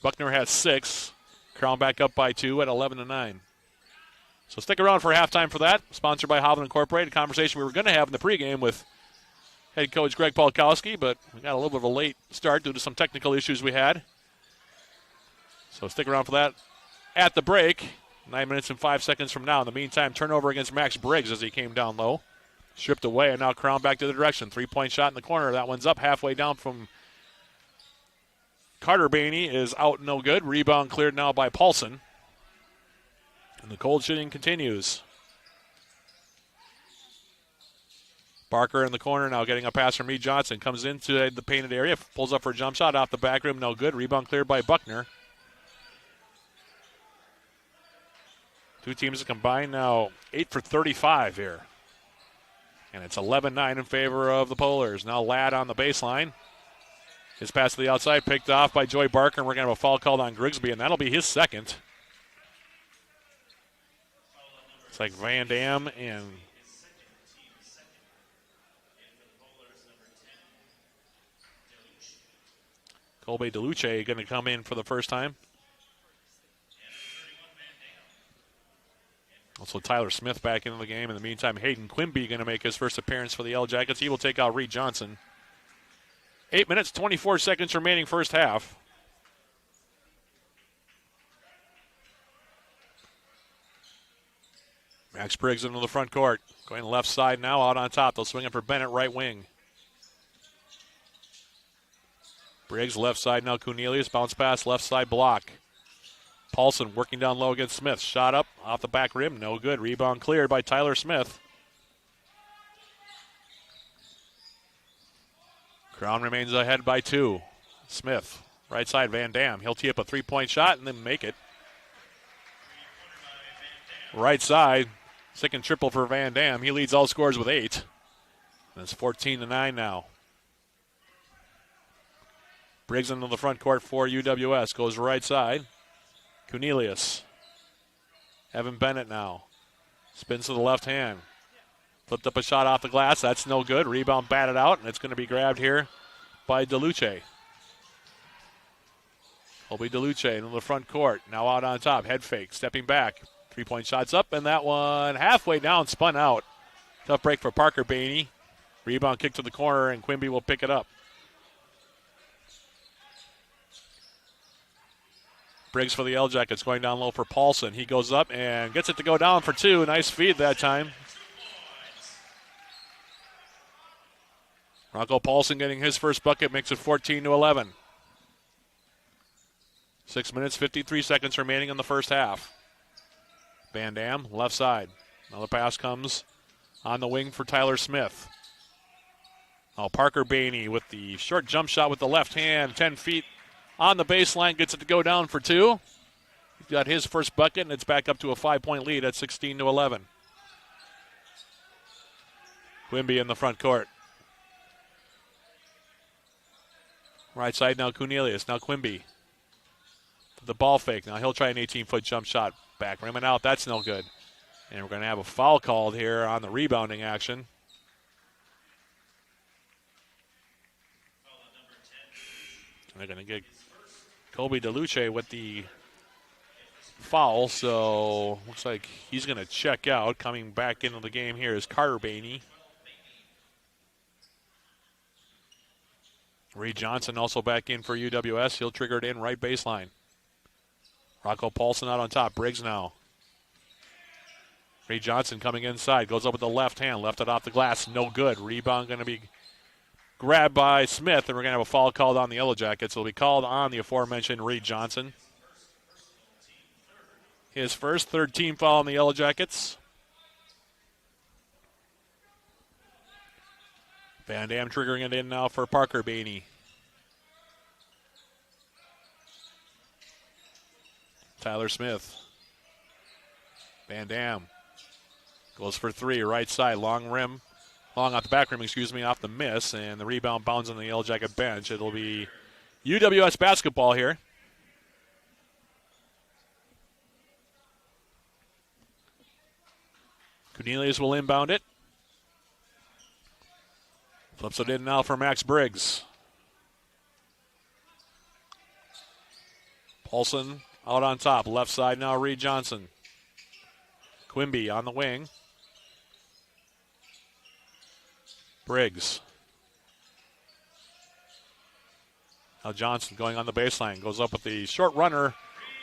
Speaker 11: Buckner has 6. Crown back up by 2 at 11-9. So stick around for halftime for that. Sponsored by Hovland Incorporated. A conversation we were going to have in the pregame with head coach Greg Polkowski, but we got a little bit of a late start due to some technical issues we had. So stick around for that at the break. 9 minutes and 5 seconds from now. In the meantime, turnover against Max Briggs as he came down low. Stripped away, and now Crown back to the direction. Three-point shot in the corner. That one's up halfway down from Carter Bainey is out, no good. Rebound cleared now by Paulson. And the cold shooting continues. Barker in the corner now getting a pass from Reed Johnson. Comes into the painted area, pulls up for a jump shot off the back rim, no good. Rebound cleared by Buckner. Two teams combined now 8 for 35 here. And it's 11-9 in favor of the Polars. Now Ladd on the baseline. His pass to the outside picked off by Joy Barker, and we're going to have a foul called on Grigsby, and that'll be his second. It's like Van Dam and Colby DeLuce going to come in for the first time. Also Tyler Smith back into the game. In the meantime, Hayden Quimby going to make his first appearance for the Yellow Jackets. He will take out Reed Johnson. 8 minutes, 24 seconds remaining first half. Max Briggs into the front court. Going left side now, out on top. They'll swing it for Bennett, right wing. Briggs left side now, Cornelius. Bounce pass, left side block. Paulson working down low against Smith. Shot up off the back rim, no good. Rebound cleared by Tyler Smith. Crown remains ahead by 2. Smith, right side, Van Dam. He'll tee up a three-point shot and then make it. Right side, second triple for Van Dam. He leads all scorers with 8. And it's 14-9 now. Briggs into the front court for UWS. Goes right side. Cornelius. Evan Bennett now. Spins to the left hand. Flipped up a shot off the glass. That's no good. Rebound batted out, and it's going to be grabbed here by DeLuce. Colby DeLuce into the front court. Now out on top. Head fake. Stepping back. Three-point shots up, and that one halfway down, spun out. Tough break for Parker Bainey. Rebound kick to the corner, and Quimby will pick it up. Briggs for the Yellow Jackets going down low for Paulson. He goes up and gets it to go down for 2. Nice feed that time. Rocco Paulson getting his first bucket makes it 14-11. 6 minutes, 53 seconds remaining in the first half. Van Dam, left side. Another pass comes on the wing for Tyler Smith. Now Parker Bainey with the short jump shot with the left hand, 10 feet on the baseline, gets it to go down for 2. He's got his first bucket, and it's back up to a 5-point lead at 16-11. Quimby in the front court. Right side now Cornelius. Now Quimby. The ball fake. Now he'll try an 18-foot jump shot. Back rim and out. That's no good. And we're going to have a foul called here on the rebounding action. And they're going to get Kobe DeLuce with the foul. So looks like he's going to check out. Coming back into the game here is Carter Bainey. Reed Johnson also back in for UWS. He'll trigger it in right baseline. Rocco Paulson out on top. Briggs now. Reed Johnson coming inside. Goes up with the left hand. Left it off the glass. No good. Rebound going to be grabbed by Smith, and we're going to have a foul called on the Yellow Jackets. It'll be called on the aforementioned Reed Johnson. His first, third team foul on the Yellow Jackets. Van Dam triggering it in now for Parker Bainey. Tyler Smith. Van Dam goes for three, right side, long rim. Long off the back rim, off the miss, and the rebound bounds on the Yellow Jacket bench. It'll be UWS basketball here. Cornelius will inbound it. Flips it in now for Max Briggs. Paulson out on top. Left side now, Reed Johnson. Quimby on the wing. Briggs. Now Johnson going on the baseline. Goes up with the short runner.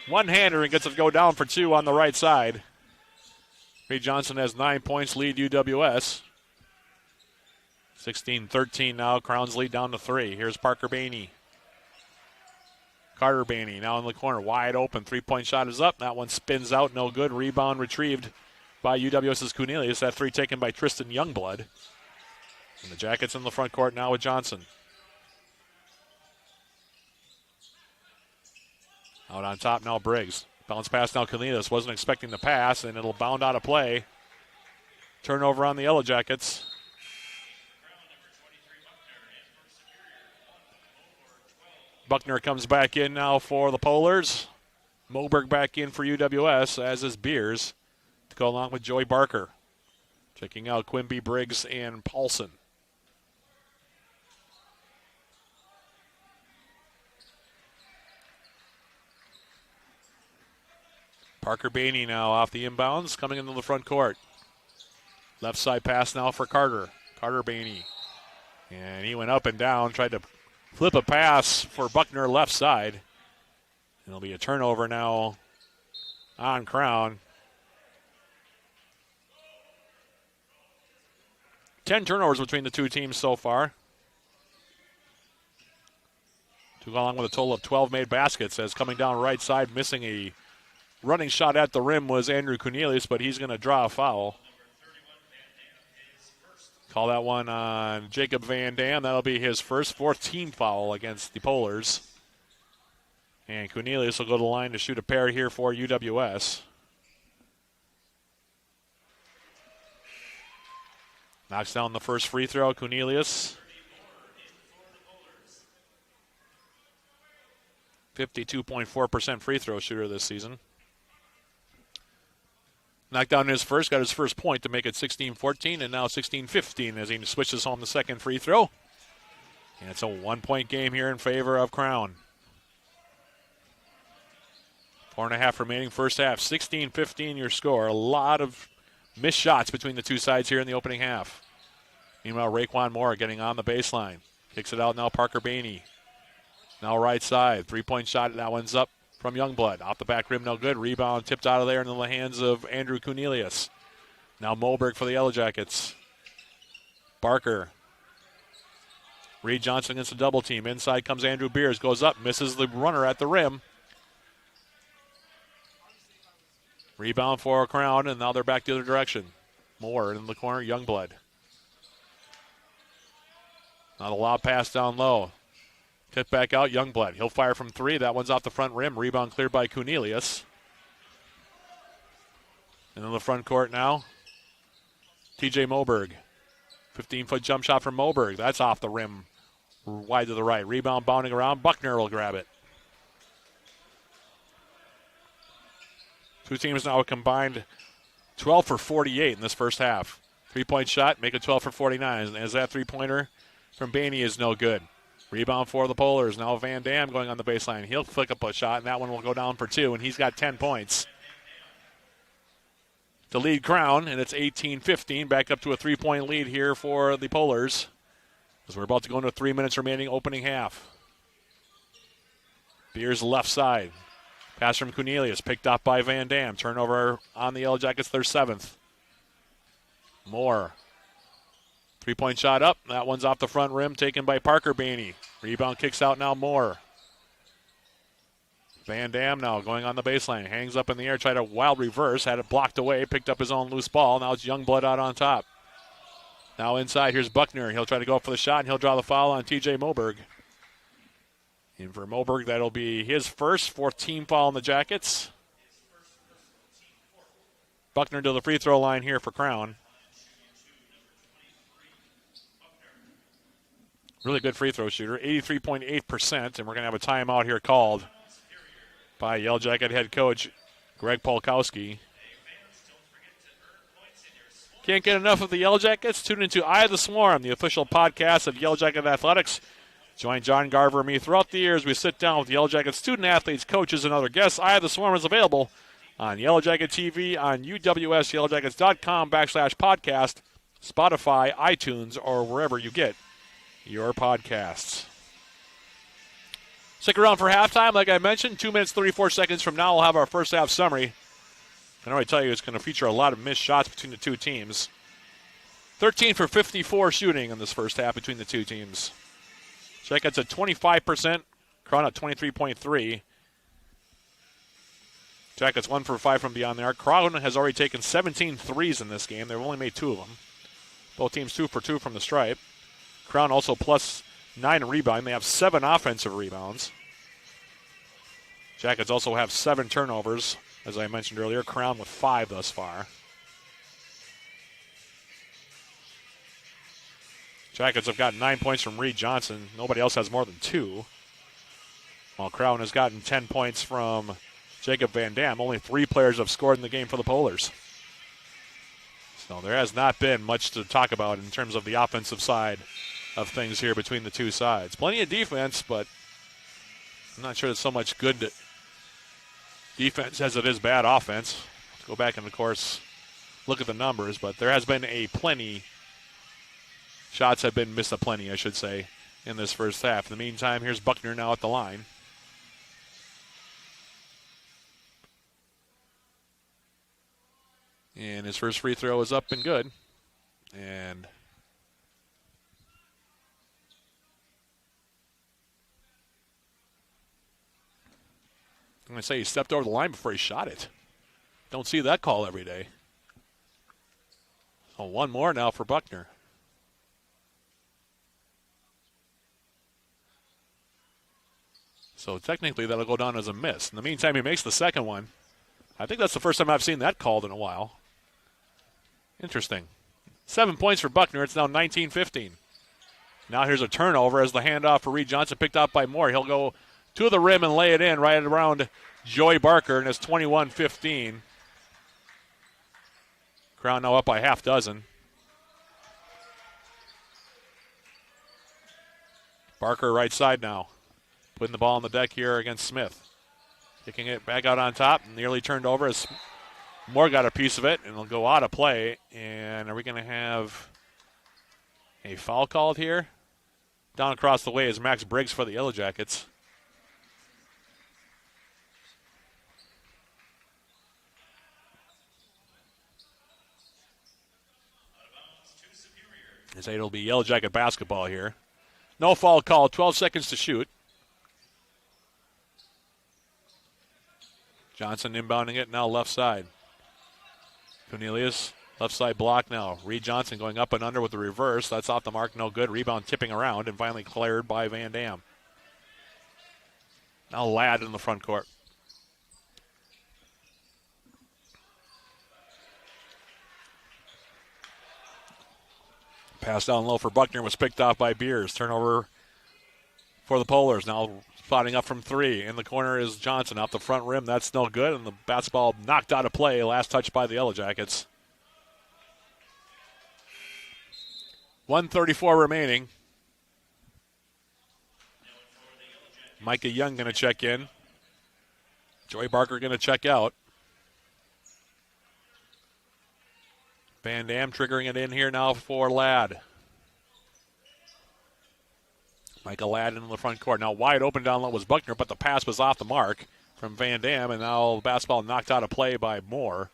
Speaker 11: One-hander and gets it to go down for two on the right side. Reed Johnson has 9 points, lead UWS. 16-13 now. Crowns lead down to 3. Here's Parker Bainey. Carter Bainey now in the corner. Wide open. Three-point shot is up. That one spins out. No good. Rebound retrieved by UWS's Cornelius. That three taken by Tristan Youngblood. And the Jackets in the front court now with Johnson. Out on top now Briggs. Bounce pass now Cornelius. Wasn't expecting the pass, and it'll bound out of play. Turnover on the Yellow Jackets. Buckner comes back in now for the Polars. Moberg back in for UWS, as is Beers, to go along with Joey Barker. Checking out Quimby, Briggs, and Paulson. Parker Bainey now off the inbounds, coming into the front court. Left side pass now for Carter. Carter Bainey. And he went up and down, tried to flip a pass for Buckner left side. It'll be a turnover now on Crown. 10 turnovers between the two teams so far. To go along with a total of 12 made baskets, as coming down right side, missing a running shot at the rim was Andrew Cornelius, but he's going to draw a foul. Call that one on Jacob Van Dam. That'll be his first, fourth team foul against the Polars. And Cornelius will go to the line to shoot a pair here for UWS. Knocks down the first free throw, Cornelius. 52.4% free throw shooter this season. Knocked down his first, got his first point to make it 16-14, and now 16-15 as he switches home the second free throw. And it's a 1-point game here in favor of Crown. 4.5 remaining first half. 16-15 your score. A lot of missed shots between the two sides here in the opening half. Meanwhile, Raekwon Moore getting on the baseline. Kicks it out now, Parker Bainey. Now right side. Three-point shot. That one's up from Youngblood. Off the back rim, no good. Rebound tipped out of there into the hands of Andrew Cornelius. Now Moberg for the Yellow Jackets. Barker. Reed Johnson against a double team. Inside comes Andrew Beers. Goes up, misses the runner at the rim. Rebound for Crown, and now they're back the other direction. Moore in the corner, Youngblood. Not a lob pass down low. Tip back out, Youngblood. He'll fire from three. That one's off the front rim. Rebound cleared by Cornelius. And in the front court now, TJ Moberg. 15-foot jump shot from Moberg. That's off the rim. wide to the right. Rebound bounding around. Buckner will grab it. Two teams now combined 12 for 48 in this first half. 3-point shot, make it 12 for 49. As that three-pointer from Baney is no good. Rebound for the Polars. Now Van Dam going on the baseline. He'll flick up a shot, and that one will go down for 2, and he's got 10 points. To lead Crown, and it's 18-15. Back up to a 3-point lead here for the Polars, as we're about to go into 3 minutes remaining opening half. Beers left side. Pass from Cornelius, picked up by Van Dam. Turnover on the Yellow Jackets, their 7th. Moore. 3-point shot up. That one's off the front rim, taken by Parker Baney. Rebound kicks out now, Moore. Van Dam now going on the baseline. Hangs up in the air, tried a wild reverse, had it blocked away, picked up his own loose ball. Now it's Youngblood out on top. Now inside, here's Buckner. He'll try to go for the shot, and he'll draw the foul on TJ Moberg. And for Moberg, that'll be his first, 4th team foul on the Jackets. Buckner to the free throw line here for Crown. Really good free throw shooter, 83.8%, and we're going to have a timeout here called by Yellow Jacket head coach Greg Polkowski. Can't get enough of the Yellow Jackets? Tune into Eye of the Swarm, the official podcast of Yellow Jacket Athletics. Join John Garver and me throughout the years. We sit down with Yellow Jacket student athletes, coaches, and other guests. Eye of the Swarm is available on Yellow Jacket TV, on UWSYellowJackets.com/podcast, Spotify, iTunes, or wherever you get your podcasts. Stick around for halftime. Like I mentioned, 2 minutes, 34 seconds from now, we'll have our first half summary. I can already tell you it's going to feature a lot of missed shots between the two teams. 13 for 54 shooting in this first half between the two teams. Jackets at 25%, Crown at 23.3%. Jackets 1 for 5 from beyond the arc. Crown has already taken 17 threes in this game. They've only made 2 of them. Both teams 2 for 2 from the stripe. Crown also plus 9 in rebounding. They have 7 offensive rebounds. Jackets also have 7 turnovers, as I mentioned earlier. Crown with 5 thus far. Jackets have gotten 9 points from Reed Johnson. Nobody else has more than 2. While Crown has gotten 10 points from Jacob Van Dam. Only 3 players have scored in the game for the Polars. So there has not been much to talk about in terms of the offensive side of things here between the two sides. Plenty of defense, but I'm not sure there's so much good defense as it is bad offense. Let's go back and, of course, look at the numbers, but there has been shots have been missed aplenty, I should say, in this first half. In the meantime, here's Buckner now at the line. And his first free throw is up and good. And I'm going to say he stepped over the line before he shot it. Don't see that call every day. So 1 more now for Buckner. So technically that'll go down as a miss. In the meantime, he makes the second one. I think that's the first time I've seen that called in a while. Interesting. 7 points for Buckner. It's now 19-15. Now here's a turnover as the handoff for Reed Johnson picked up by Moore. He'll go to the rim and lay it in right around Joey Barker, and it's 21-15. Crown now up by half dozen. Barker right side now. Putting the ball on the deck here against Smith. Kicking it back out on top. Nearly turned over as Moore got a piece of it, and it'll go out of play. And are we going to have a foul called here? Down across the way is Max Briggs for the Yellow Jackets. As it'll be Yellow Jacket basketball here. No foul call, 12 seconds to shoot. Johnson inbounding it, now left side. Cornelius, left side block now. Reed Johnson going up and under with the reverse. That's off the mark, no good. Rebound tipping around and finally cleared by Van Dam. Now Ladd in the front court. Pass down low for Buckner was picked off by Beers. Turnover for the Polars. Now spotting up from 3. In the corner is Johnson. Off the front rim, that's no good. And the basketball knocked out of play. Last touch by the Yellow Jackets. 1:34 remaining. Micah Young going to check in. Joey Barker going to check out. Van Dam triggering it in here now for Ladd. Michael Ladd into the front court. Now wide open down low was Buckner, but the pass was off the mark from Van Dam, and now the basketball knocked out of play by Moore.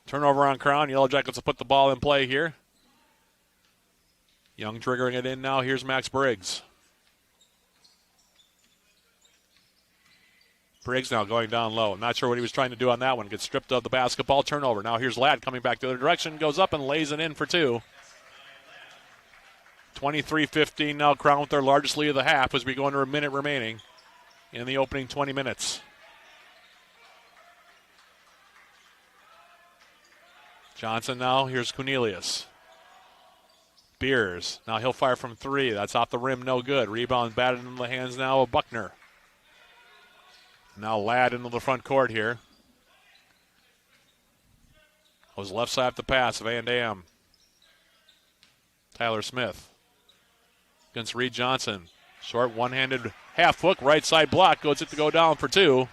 Speaker 11: Turnover on Crown. Yellow Jackets will put the ball in play here. Young triggering it in now. Here's Max Briggs. Briggs now going down low. Not sure what he was trying to do on that one. Gets stripped of the basketball. Turnover. Now here's Ladd coming back the other direction. Goes up and lays it in for 2. 23-15 now. Crown with their largest lead of the half as we go under a minute remaining in the opening 20 minutes. Johnson now. Here's Cornelius. Beers. Now he'll fire from 3. That's off the rim. No good. Rebound batted into the hands now of Buckner. Now Ladd into the front court here. Was left side of the pass. Van Dam. Tyler Smith. Against Reed Johnson. Short one-handed half hook. Right side block. Goes it to go down for 2.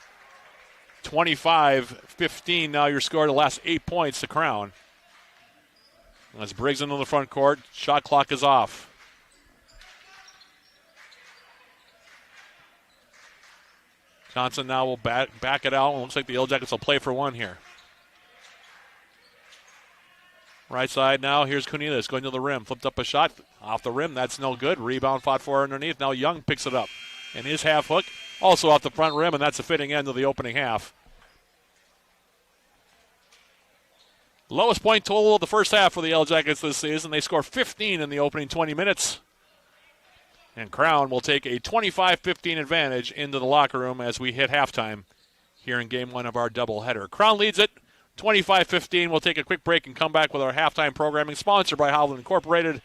Speaker 11: 25-15 now your score. The last 8 points to Crown. As Briggs into the front court. Shot clock is off. Johnson now will back it out. It looks like the Yellow Jackets will play for 1 here. Right side now. Here's Cornelius going to the rim. Flipped up a shot. Off the rim. That's no good. Rebound fought for underneath. Now Young picks it up. And his half hook also off the front rim, and that's a fitting end of the opening half. Lowest point total of the first half for the Yellow Jackets this season. They score 15 in the opening 20 minutes. And Crown will take a 25-15 advantage into the locker room as we hit halftime here in game 1 of our doubleheader. Crown leads it 25-15. We'll take a quick break and come back with our halftime programming sponsored by Howland Incorporated.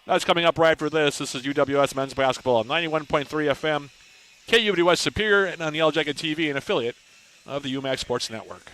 Speaker 11: That's coming up right after this. This is UWS Men's Basketball on 91.3 FM, KUWS Superior, and on Yellow Jacket TV, an affiliate of the UMAC Sports Network.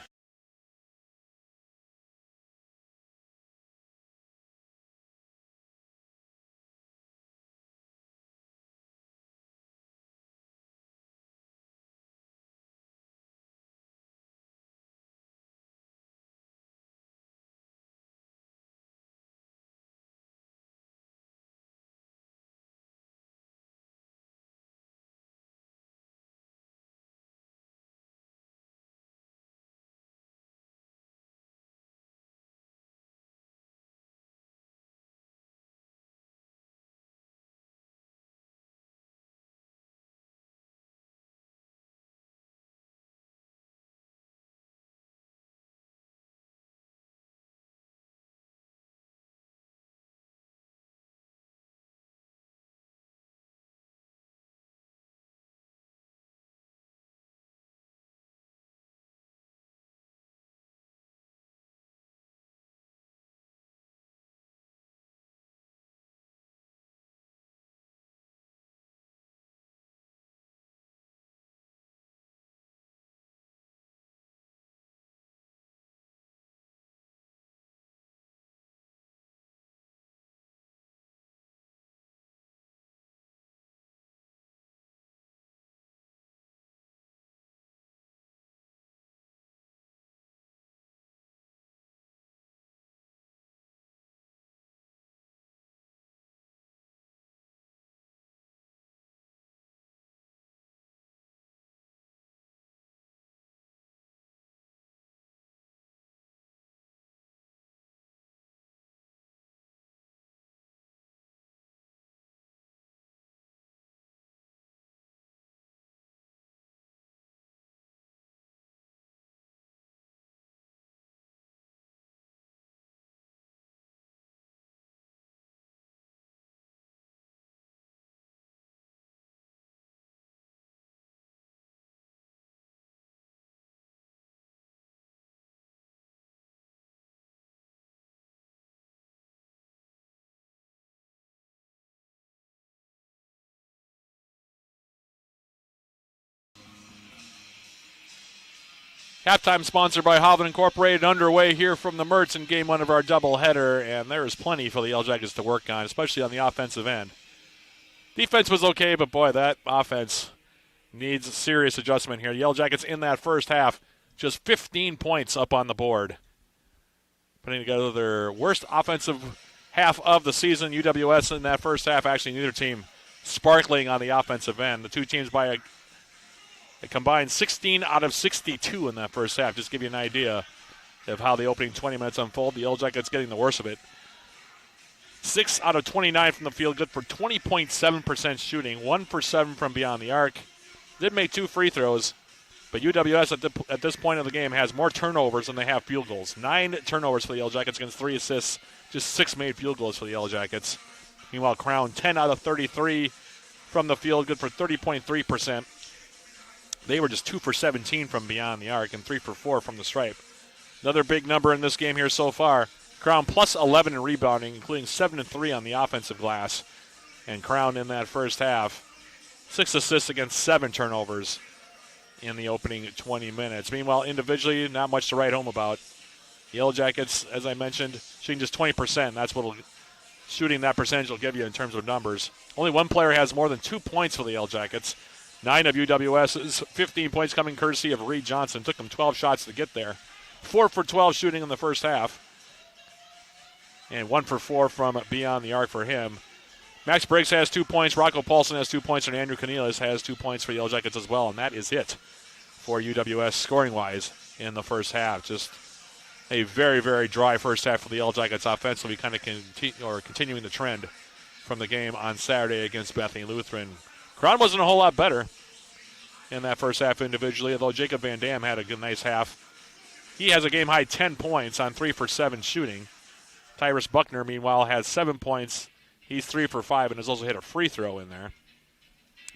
Speaker 11: Halftime sponsored by Hovland Incorporated, underway here from the Mertz in game 1 of our doubleheader, and there is plenty for the Yellow Jackets to work on, especially on the offensive end. Defense was okay, but boy, that offense needs serious adjustment here. The Yellow Jackets in that first half, just 15 points up on the board. Putting together their worst offensive half of the season. UWS in that first half, actually neither team sparkling on the offensive end. The two teams by a combined 16 out of 62 in that first half. Just to give you an idea of how the opening 20 minutes unfold. The Yellow Jackets getting the worst of it. 6 out of 29 from the field, good for 20.7% shooting, 1 for 7 from beyond the arc. Did make 2 free throws, but UWS at this point of the game has more turnovers than they have field goals. 9 turnovers for the Yellow Jackets against 3 assists, just 6 made field goals for the Yellow Jackets. Meanwhile, Crown 10 out of 33 from the field, good for 30.3%. They were just 2 for 17 from beyond the arc and 3 for 4 from the stripe. Another big number in this game here so far. Crown plus 11 in rebounding, including 7 and 3 on the offensive glass. And Crown in that first half, 6 assists against 7 turnovers in the opening 20 minutes. Meanwhile, individually, not much to write home about. The Yellow Jackets, as I mentioned, shooting just 20%. That's what shooting that percentage will give you in terms of numbers. Only one player has more than 2 points for the Yellow Jackets. 9 of UWS's 15 points coming courtesy of Reed Johnson. Took him 12 shots to get there. 4 for 12 shooting in the first half. And 1 for 4 from beyond the arc for him. Max Briggs has 2 points. Rocco Paulson has 2 points. And Andrew Cornelius has 2 points for the Yellow Jackets as well. And that is it for UWS scoring-wise in the first half. Just a very, very dry first half for the Yellow Jackets offensively, kind of continuing the trend from the game on Saturday against Bethany Lutheran. Crown wasn't a whole lot better in that first half individually, although Jacob Van Dam had a good, nice half. He has a game-high 10 points on 3 for 7 shooting. Tyrus Buckner, meanwhile, has 7 points. He's 3 for 5 and has also hit a free throw in there.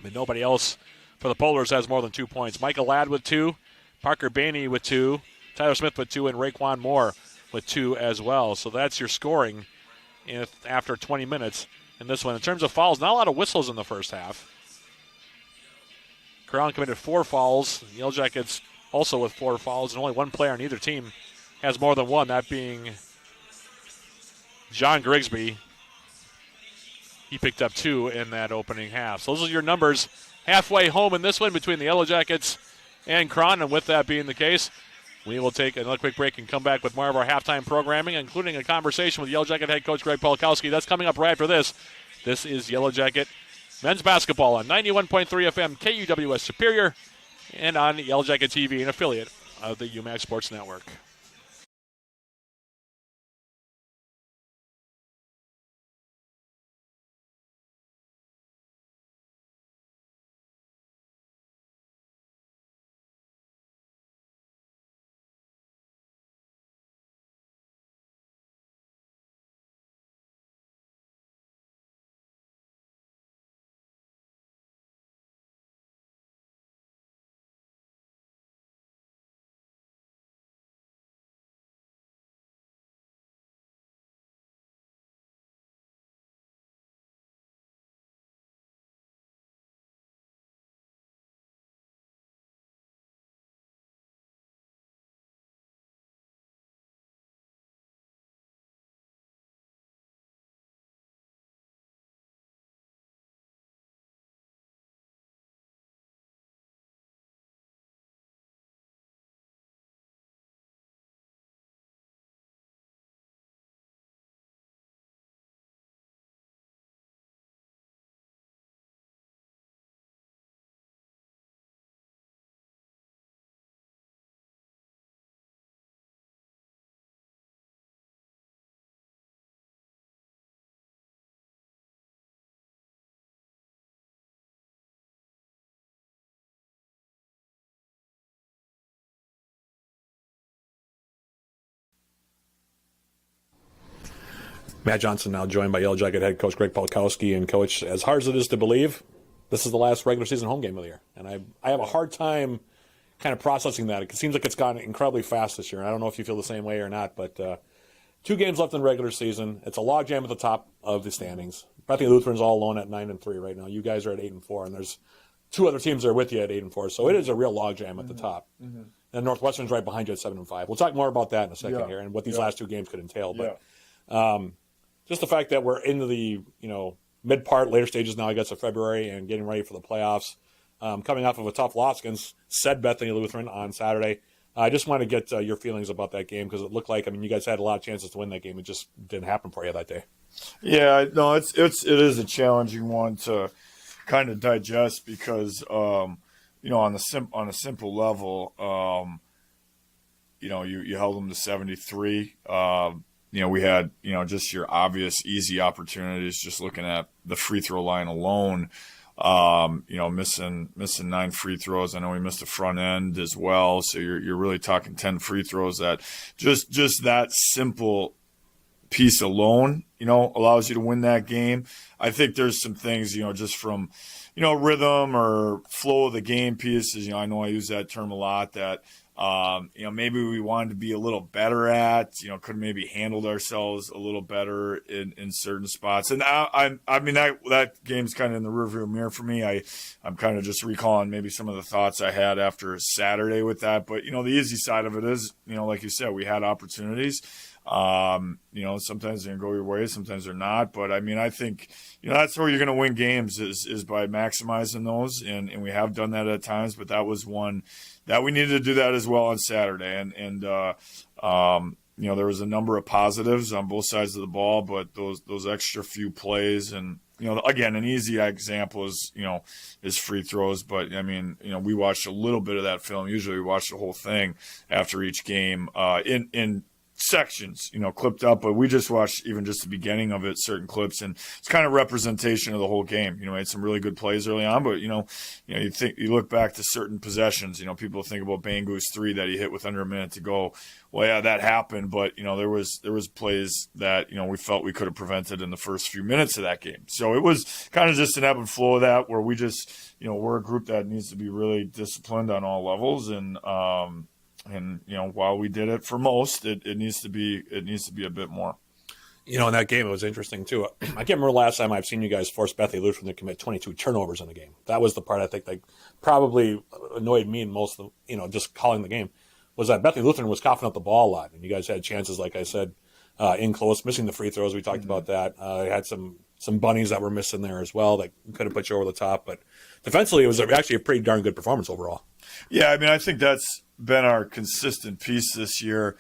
Speaker 11: But nobody else for the Polars has more than 2 points. Michael Ladd with 2, Parker Bainey with 2, Tyler Smith with 2, and Raekwon Moore with 2 as well. So that's your scoring after 20 minutes in this one. In terms of fouls, not a lot of whistles in the first half. Crown committed 4 fouls. The Yellow Jackets also with 4 fouls, and only one player on either team has more than one, that being John Grigsby. He picked up 2 in that opening half. So those are your numbers halfway home in this one between the Yellow Jackets and Crown. And with that being the case, we will take another quick break and come back with more of our halftime programming, including a conversation with Yellow Jacket head coach Greg Polkowski. That's coming up right after this. This is Yellow Jacket men's basketball on 91.3 FM KUWS Superior and on Yellow Jacket TV, an affiliate of the UMAC Sports Network. Matt Johnson now joined by Yellow Jacket head coach Greg Polkowski. And, Coach, as hard as it is to believe, this is the last regular season home game of the year. And I have a hard time kind of processing that. It seems like it's gone incredibly fast this year. I don't know if you feel the same way or not, but 2 games left in the regular season. It's a logjam at the top of the standings. Bethany Lutheran's all alone at 9-3 right now. You guys are at 8-4, and there's 2 other teams that are with you at 8-4. So it is a real logjam at the top. And And Northwestern's right behind you at 7-5. We'll talk more about that in a second here and what these last two games could entail. But just the fact that we're into the mid part, later stages now, I guess, of February and getting ready for the playoffs, coming off of a tough loss against said Bethany Lutheran on Saturday. I just want to get your feelings about that game because it looked like, you guys had a lot of chances to win that game. It just didn't happen for you that day.
Speaker 12: Yeah, no, it is a challenging one to kind of digest because on a simple level, you held them to 73. We had just your obvious easy opportunities. Just looking at the free throw line alone, missing 9 free throws. I know we missed the front end as well. So you're really talking 10 free throws. That just that simple piece alone, allows you to win that game. I think there's some things, just from, rhythm or flow of the game pieces. I know I use that term a lot that, maybe we wanted to be a little better at, could maybe handled ourselves a little better in certain spots. And that game's kind of in the rearview mirror for me. I'm kind of just recalling maybe some of the thoughts I had after Saturday with that. But, the easy side of it is, like you said, we had opportunities. Sometimes they're going to go your way, sometimes they're not. But I think, that's where you're going to win games is by maximizing those. And we have done that at times, but that was one that we needed to do that as well on Saturday. And there was a number of positives on both sides of the ball, but those extra few plays and, again, an easy example is free throws. But we watched a little bit of that film. Usually we watch the whole thing after each game, in sections, clipped up, but we just watched even just the beginning of it, certain clips, and it's kind of representation of the whole game. Made some really good plays early on, but you look back to certain possessions, people think about Bangu's 3 that he hit with under a minute to go. Well, yeah, that happened, but there was plays that we felt we could have prevented in the first few minutes of that game. So it was kind of just an ebb and flow of that, where we just we're a group that needs to be really disciplined on all levels, and while we did it for most, it needs to be a bit more.
Speaker 11: In that game, it was interesting too. I can't remember last time I've seen you guys force Bethany Lutheran to commit 22 turnovers in the game. That was the part I think that probably annoyed me most of just calling the game, was that Bethany Lutheran was coughing up the ball a lot, and you guys had chances, like I said, in close, missing the free throws. We talked about that. Had some bunnies that were missing there as well that could have put you over the top. But defensively, it was actually a pretty darn good performance overall.
Speaker 12: Yeah, I think that's been our consistent piece this year.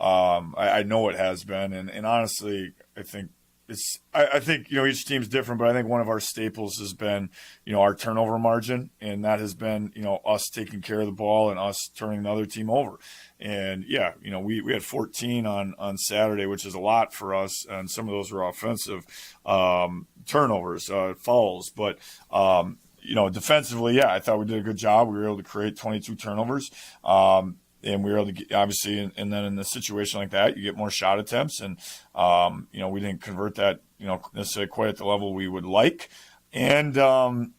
Speaker 12: I know it has been, and honestly, I think each team's different, but I think one of our staples has been our turnover margin, and that has been us taking care of the ball and us turning the other team over. And yeah, we had 14 on Saturday, which is a lot for us, and some of those were offensive turnovers, fouls, but defensively, yeah, I thought we did a good job. We were able to create 22 turnovers. And we were able to obviously, and then in a situation like that, you get more shot attempts. And, we didn't convert that, necessarily quite at the level we would like. And, the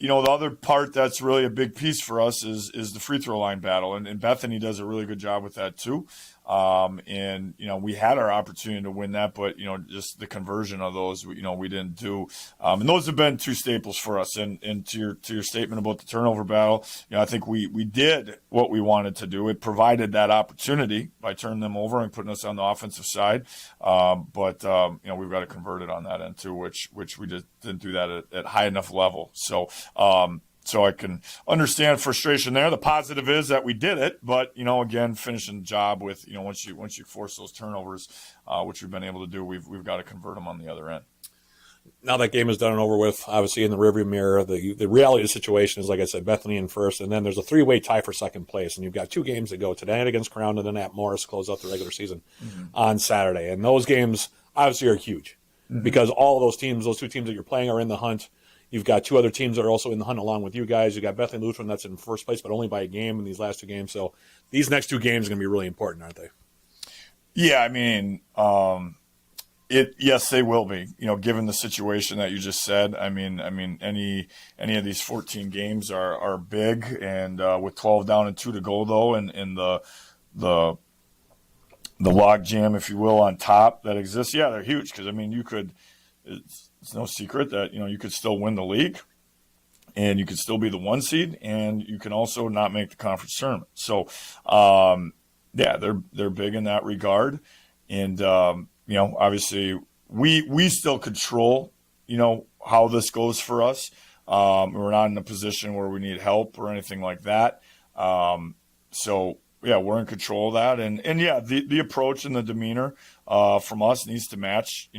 Speaker 12: other part that's really a big piece for us is the free throw line battle. And Bethany does a really good job with that too. We had our opportunity to win that, but, just the conversion of those, we didn't do. And those have been two staples for us. And to your statement about the turnover battle, I think we did what we wanted to do. It provided that opportunity by turning them over and putting us on the offensive side. But we've got to convert it on that end too, which we just didn't do that at high enough level. So I can understand frustration there. The positive is that we did it, but again, finishing the job with once you force those turnovers, which we've been able to do, we've got to convert them on the other end.
Speaker 11: Now that game is done and over with, obviously in the rearview mirror, the reality of the situation is, like I said, Bethany in first, and then there's a 3-way tie for second place, and you've got 2 games to go today against Crown and then at Morris close out the regular season on Saturday, and those games obviously are huge because all of those teams, those 2 teams that you're playing, are in the hunt. You've got 2 other teams that are also in the hunt along with you guys. You've got Bethany Lutheran that's in first place, but only by a game in these last 2 games. So these next 2 games are going to be really important, aren't they?
Speaker 12: Yeah, yes, they will be. Given the situation that you just said. Any of these 14 games are big, and with 12 down and 2 to go, though, and the log jam, if you will, on top that exists, yeah, they're huge because you could. It's no secret that you could still win the league, and you can still be the 1 seed, and you can also not make the conference tournament. So, yeah, they're big in that regard. And, obviously we still control, how this goes for us. We're not in a position where we need help or anything like that. So, yeah, we're in control of that. And yeah, the approach and the demeanor from us needs to match,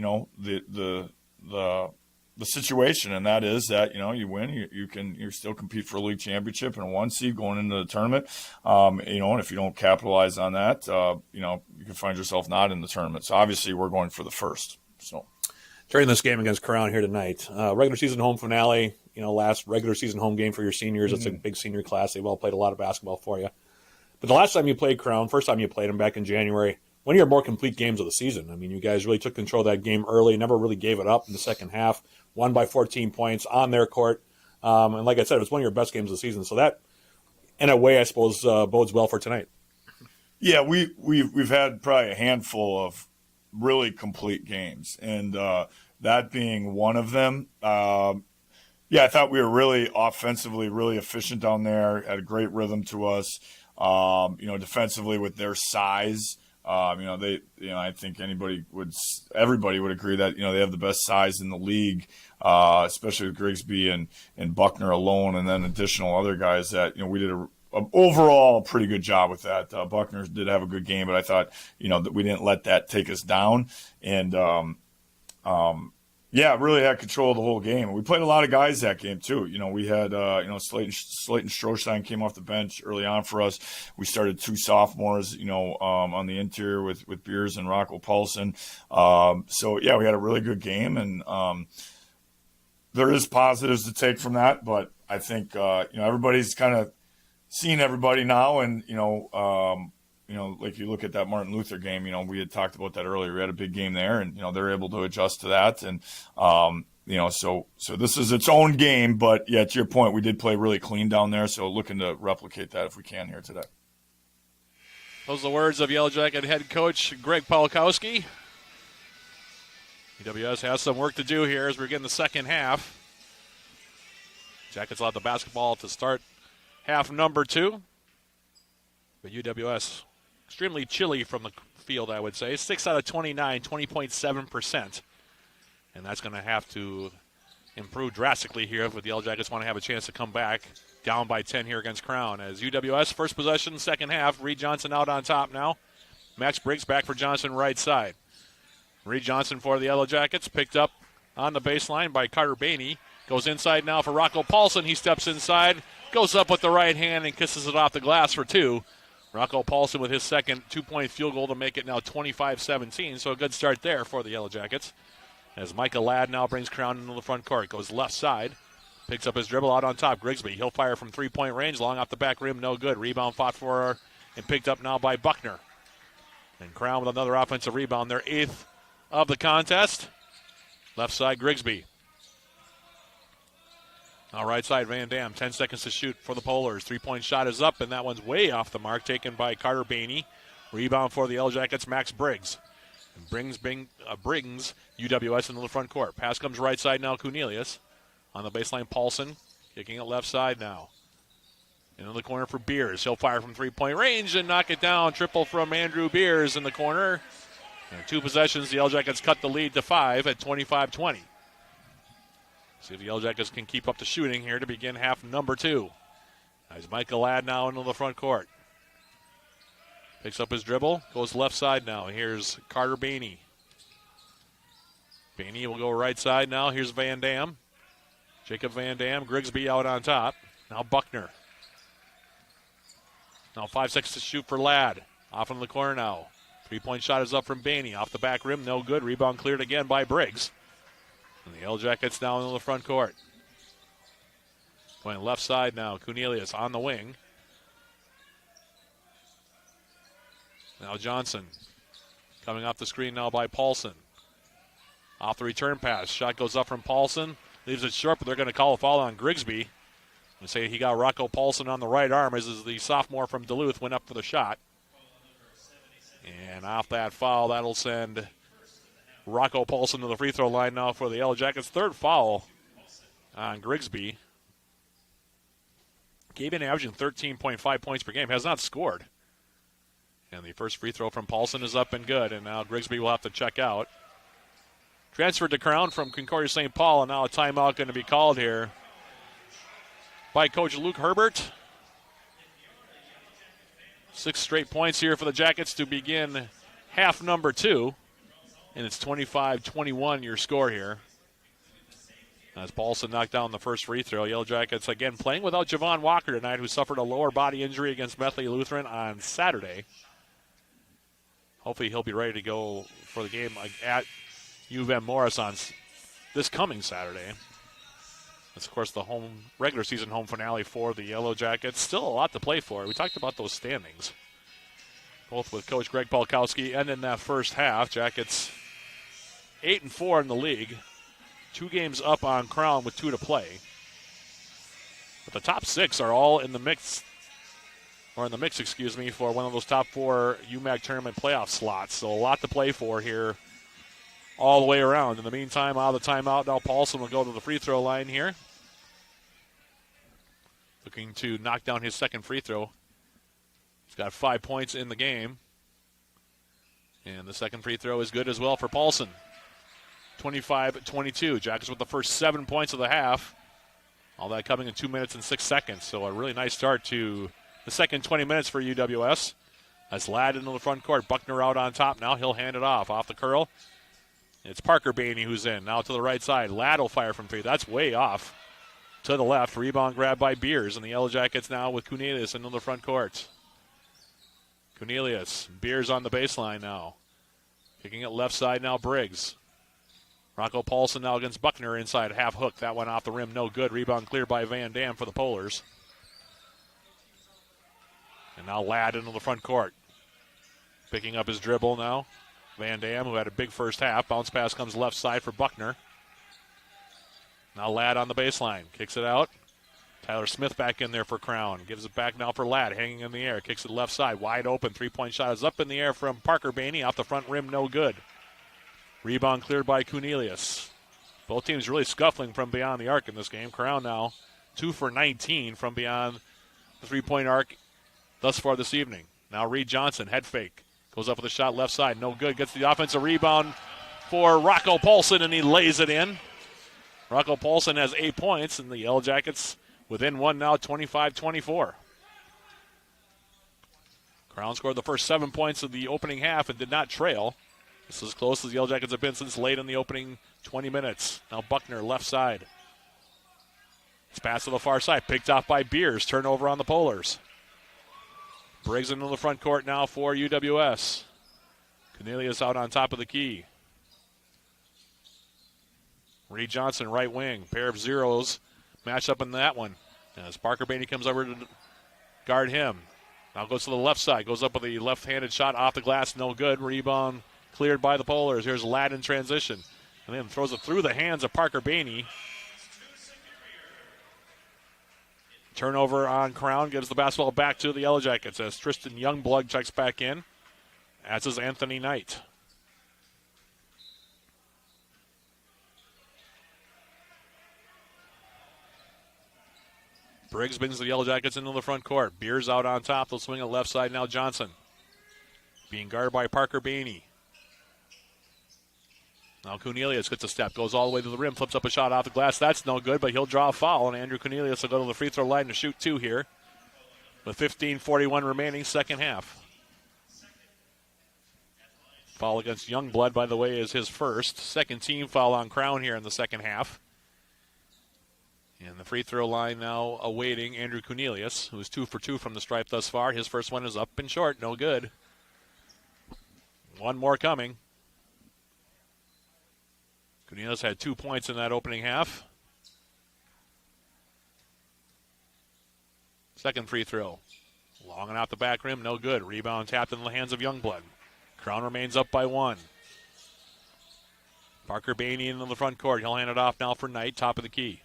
Speaker 12: the situation, and that is that you win, you still compete for a league championship and a 1 seed going into the tournament, and if you don't capitalize on that, you can find yourself not in the tournament. So obviously we're going for the first. So
Speaker 11: during this game against Crown here tonight, regular season home finale, last regular season home game for your seniors. It's a big senior class. They've all played a lot of basketball for you. But the last time you played Crown, first time you played them back in January, one of your more complete games of the season. I mean, you guys really took control of that game early, never really gave it up in the second half, won by 14 points on their court. And like I said, it was one of your best games of the season. So that, in a way, I suppose, bodes well for tonight.
Speaker 12: Yeah, we've had probably a handful of really complete games, and that being one of them. Yeah, I thought we were really offensively really efficient down there, had a great rhythm to us. Defensively with their size, I think everybody would agree that, they have the best size in the league, especially with Grigsby and Buckner alone, and then additional other guys that, we did overall a pretty good job with that. Buckner did have a good game, but I thought, that we didn't let that take us down. And, yeah, really had control of the whole game. We played a lot of guys that game too. We had Slayton Strostein came off the bench early on for us. We started 2 sophomores, on the interior with Beers and Rocco Paulson. So yeah, we had a really good game, and there is positives to take from that. But I think everybody's kind of seen everybody now, and like you look at that Martin Luther game, we had talked about that earlier. We had a big game there, and, they're able to adjust to that. And, so this is its own game, but yeah, to your point, we did play really clean down there. So looking to replicate that if we can here today.
Speaker 11: Those are the words of Yellow Jacket head coach Greg Polkowski. UWS has some work to do here as we're getting the second half. Jackets allowed the basketball to start half number 2. But UWS extremely chilly from the field, I would say. 6 out of 29, 20.7%. And that's going to have to improve drastically here if the Yellow Jackets want to have a chance to come back down by 10 here against Crown. As UWS, first possession, second half. Reed Johnson out on top now. Max Briggs back for Johnson right side. Reed Johnson for the Yellow Jackets, picked up on the baseline by Carter Bainey. Goes inside now for Rocco Paulson. He steps inside, goes up with the right hand and kisses it off the glass for 2. Rocco Paulson with his second 2-point field goal to make it now 25-17. So a good start there for the Yellow Jackets. As Micah Ladd now brings Crown into the front court. Goes left side. Picks up his dribble out on top. Grigsby, he'll fire from 3-point range. Long off the back rim, no good. Rebound fought for and picked up now by Buckner. And Crown with another offensive rebound. Their 8th of the contest. Left side, Grigsby. Now right side, Van Dam. 10 seconds to shoot for the Polars. 3-point shot is up, and that one's way off the mark, taken by Carter Bainey. Rebound for the Yellow Jackets, Max Briggs. And brings UWS into the front court. Pass comes right side now, Cornelius. On the baseline, Paulson. Kicking it left side now. Into the corner for Beers. He'll fire from 3-point range and knock it down. Triple from Andrew Beers in the corner. And 2 possessions, the Yellow Jackets cut the lead to 5 at 25-20. See if the Yellow Jackets can keep up the shooting here to begin half number 2. As Michael Ladd now into the front court. Picks up his dribble, goes left side now. Here's Carter Bainey. Bainey will go right side now. Here's Van Dam. Jacob Van Dam, Grigsby out on top. Now Buckner. Now 5 seconds to shoot for Ladd. Off in the corner now. 3-point shot is up from Bainey. Off the back rim, no good. Rebound cleared again by Briggs. And the Yellow Jackets down in the front court. Going left side now. Cornelius on the wing. Now Johnson. Coming off the screen now by Paulson. Off the return pass. Shot goes up from Paulson. Leaves it short, but they're going to call a foul on Grigsby. And say he got Rocco Paulson on the right arm as the sophomore from Duluth went up for the shot. And off that foul, that'll send Rocco Paulson to the free throw line now for the Yellow Jackets. 3rd foul on Grigsby. Gave in averaging 13.5 points per game, has not scored. And the first free throw from Paulson is up and good, and now Grigsby will have to check out. Transferred to Crown from Concordia St. Paul, and now a timeout going to be called here by Coach Luke Herbert. 6 straight points here for the Jackets to begin half number 2. And it's 25-21 your score here. As Paulson knocked down the first free throw. Yellow Jackets again playing without Javon Walker tonight, who suffered a lower body injury against Methley Lutheran on Saturday. Hopefully he'll be ready to go for the game at U of M Morris on this coming Saturday. That's, of course, the regular season home finale for the Yellow Jackets. Still a lot to play for. We talked about those standings, both with Coach Greg Polkowski and in that first half. Jackets 8-4 in the league. 2 games up on Crown with 2 to play. But the top 6 are all in the mix, for one of those top 4 UMAC tournament playoff slots. So a lot to play for here all the way around. In the meantime, out of the timeout, now Paulson will go to the free throw line here. Looking to knock down his second free throw. He's got 5 points in the game. And the second free throw is good as well for Paulson. 25-22. Jackets with the first 7 points of the half. All that coming in 2 minutes and 6 seconds. So a really nice start to the second 20 minutes for UWS. That's Ladd into the front court. Buckner out on top now. He'll hand it off the curl. It's Parker Bainey who's in. Now to the right side. Ladd will fire from 3. That's way off to the left. Rebound grab by Beers. And the Yellow Jackets now with Cornelius into the front court. Cornelius. Beers on the baseline now. Kicking it left side now, Briggs. Rocco Paulson now against Buckner inside half hook. That one off the rim, no good. Rebound cleared by Van Dam for the Polars. And now Ladd into the front court. Picking up his dribble now. Van Dam, who had a big first half. Bounce pass comes left side for Buckner. Now Ladd on the baseline. Kicks it out. Tyler Smith back in there for Crown. Gives it back now for Ladd. Hanging in the air. Kicks it left side. Wide open. 3-point shot is up in the air from Parker Bainey. Off the front rim, no good. Rebound cleared by Cornelius. Both teams really scuffling from beyond the arc in this game. Crown now 2 for 19 from beyond the 3-point arc thus far this evening. Now Reed Johnson, head fake. Goes up with a shot left side, no good. Gets the offensive rebound for Rocco Paulson, and he lays it in. Rocco Paulson has 8 points, and the Yellow Jackets within 1 now, 25-24. Crown scored the first 7 points of the opening half and did not trail. This is as close as the Yellow Jackets have been since late in the opening 20 minutes. Now Buckner, left side. It's pass to the far side, picked off by Beers. Turnover on the Polars. Briggs into the front court now for UWS. Cornelius out on top of the key. Reed Johnson, right wing. Pair of zeros match up in that one. As Parker Bainey comes over to guard him. Now goes to the left side. Goes up with a left-handed shot off the glass. No good. Rebound cleared by the Polars. Here's Ladd in transition. And then throws it through the hands of Parker Bainey. Turnover on Crown. Gives the basketball back to the Yellow Jackets as Tristan Youngblood checks back in. As is Anthony Knight. Briggs brings the Yellow Jackets into the front court. Beers out on top. They'll swing it left side now. Johnson being guarded by Parker Bainey. Now Cornelius gets a step, goes all the way to the rim, flips up a shot off the glass. That's no good, but he'll draw a foul, and Andrew Cornelius will go to the free throw line to shoot 2 here with 15:41 remaining, second half. Foul against Youngblood, by the way, is his first. Second team foul on Crown here in the second half. And the free throw line now awaiting Andrew Cornelius, who is 2 for 2 from the stripe thus far. His first one is up and short, no good. One more coming. Cornelius had 2 points in that opening half. Second free throw. Long and out the back rim, no good. Rebound tapped in the hands of Youngblood. Crown remains up by 1. Parker Bainey into the front court. He'll hand it off now for Knight, top of the key.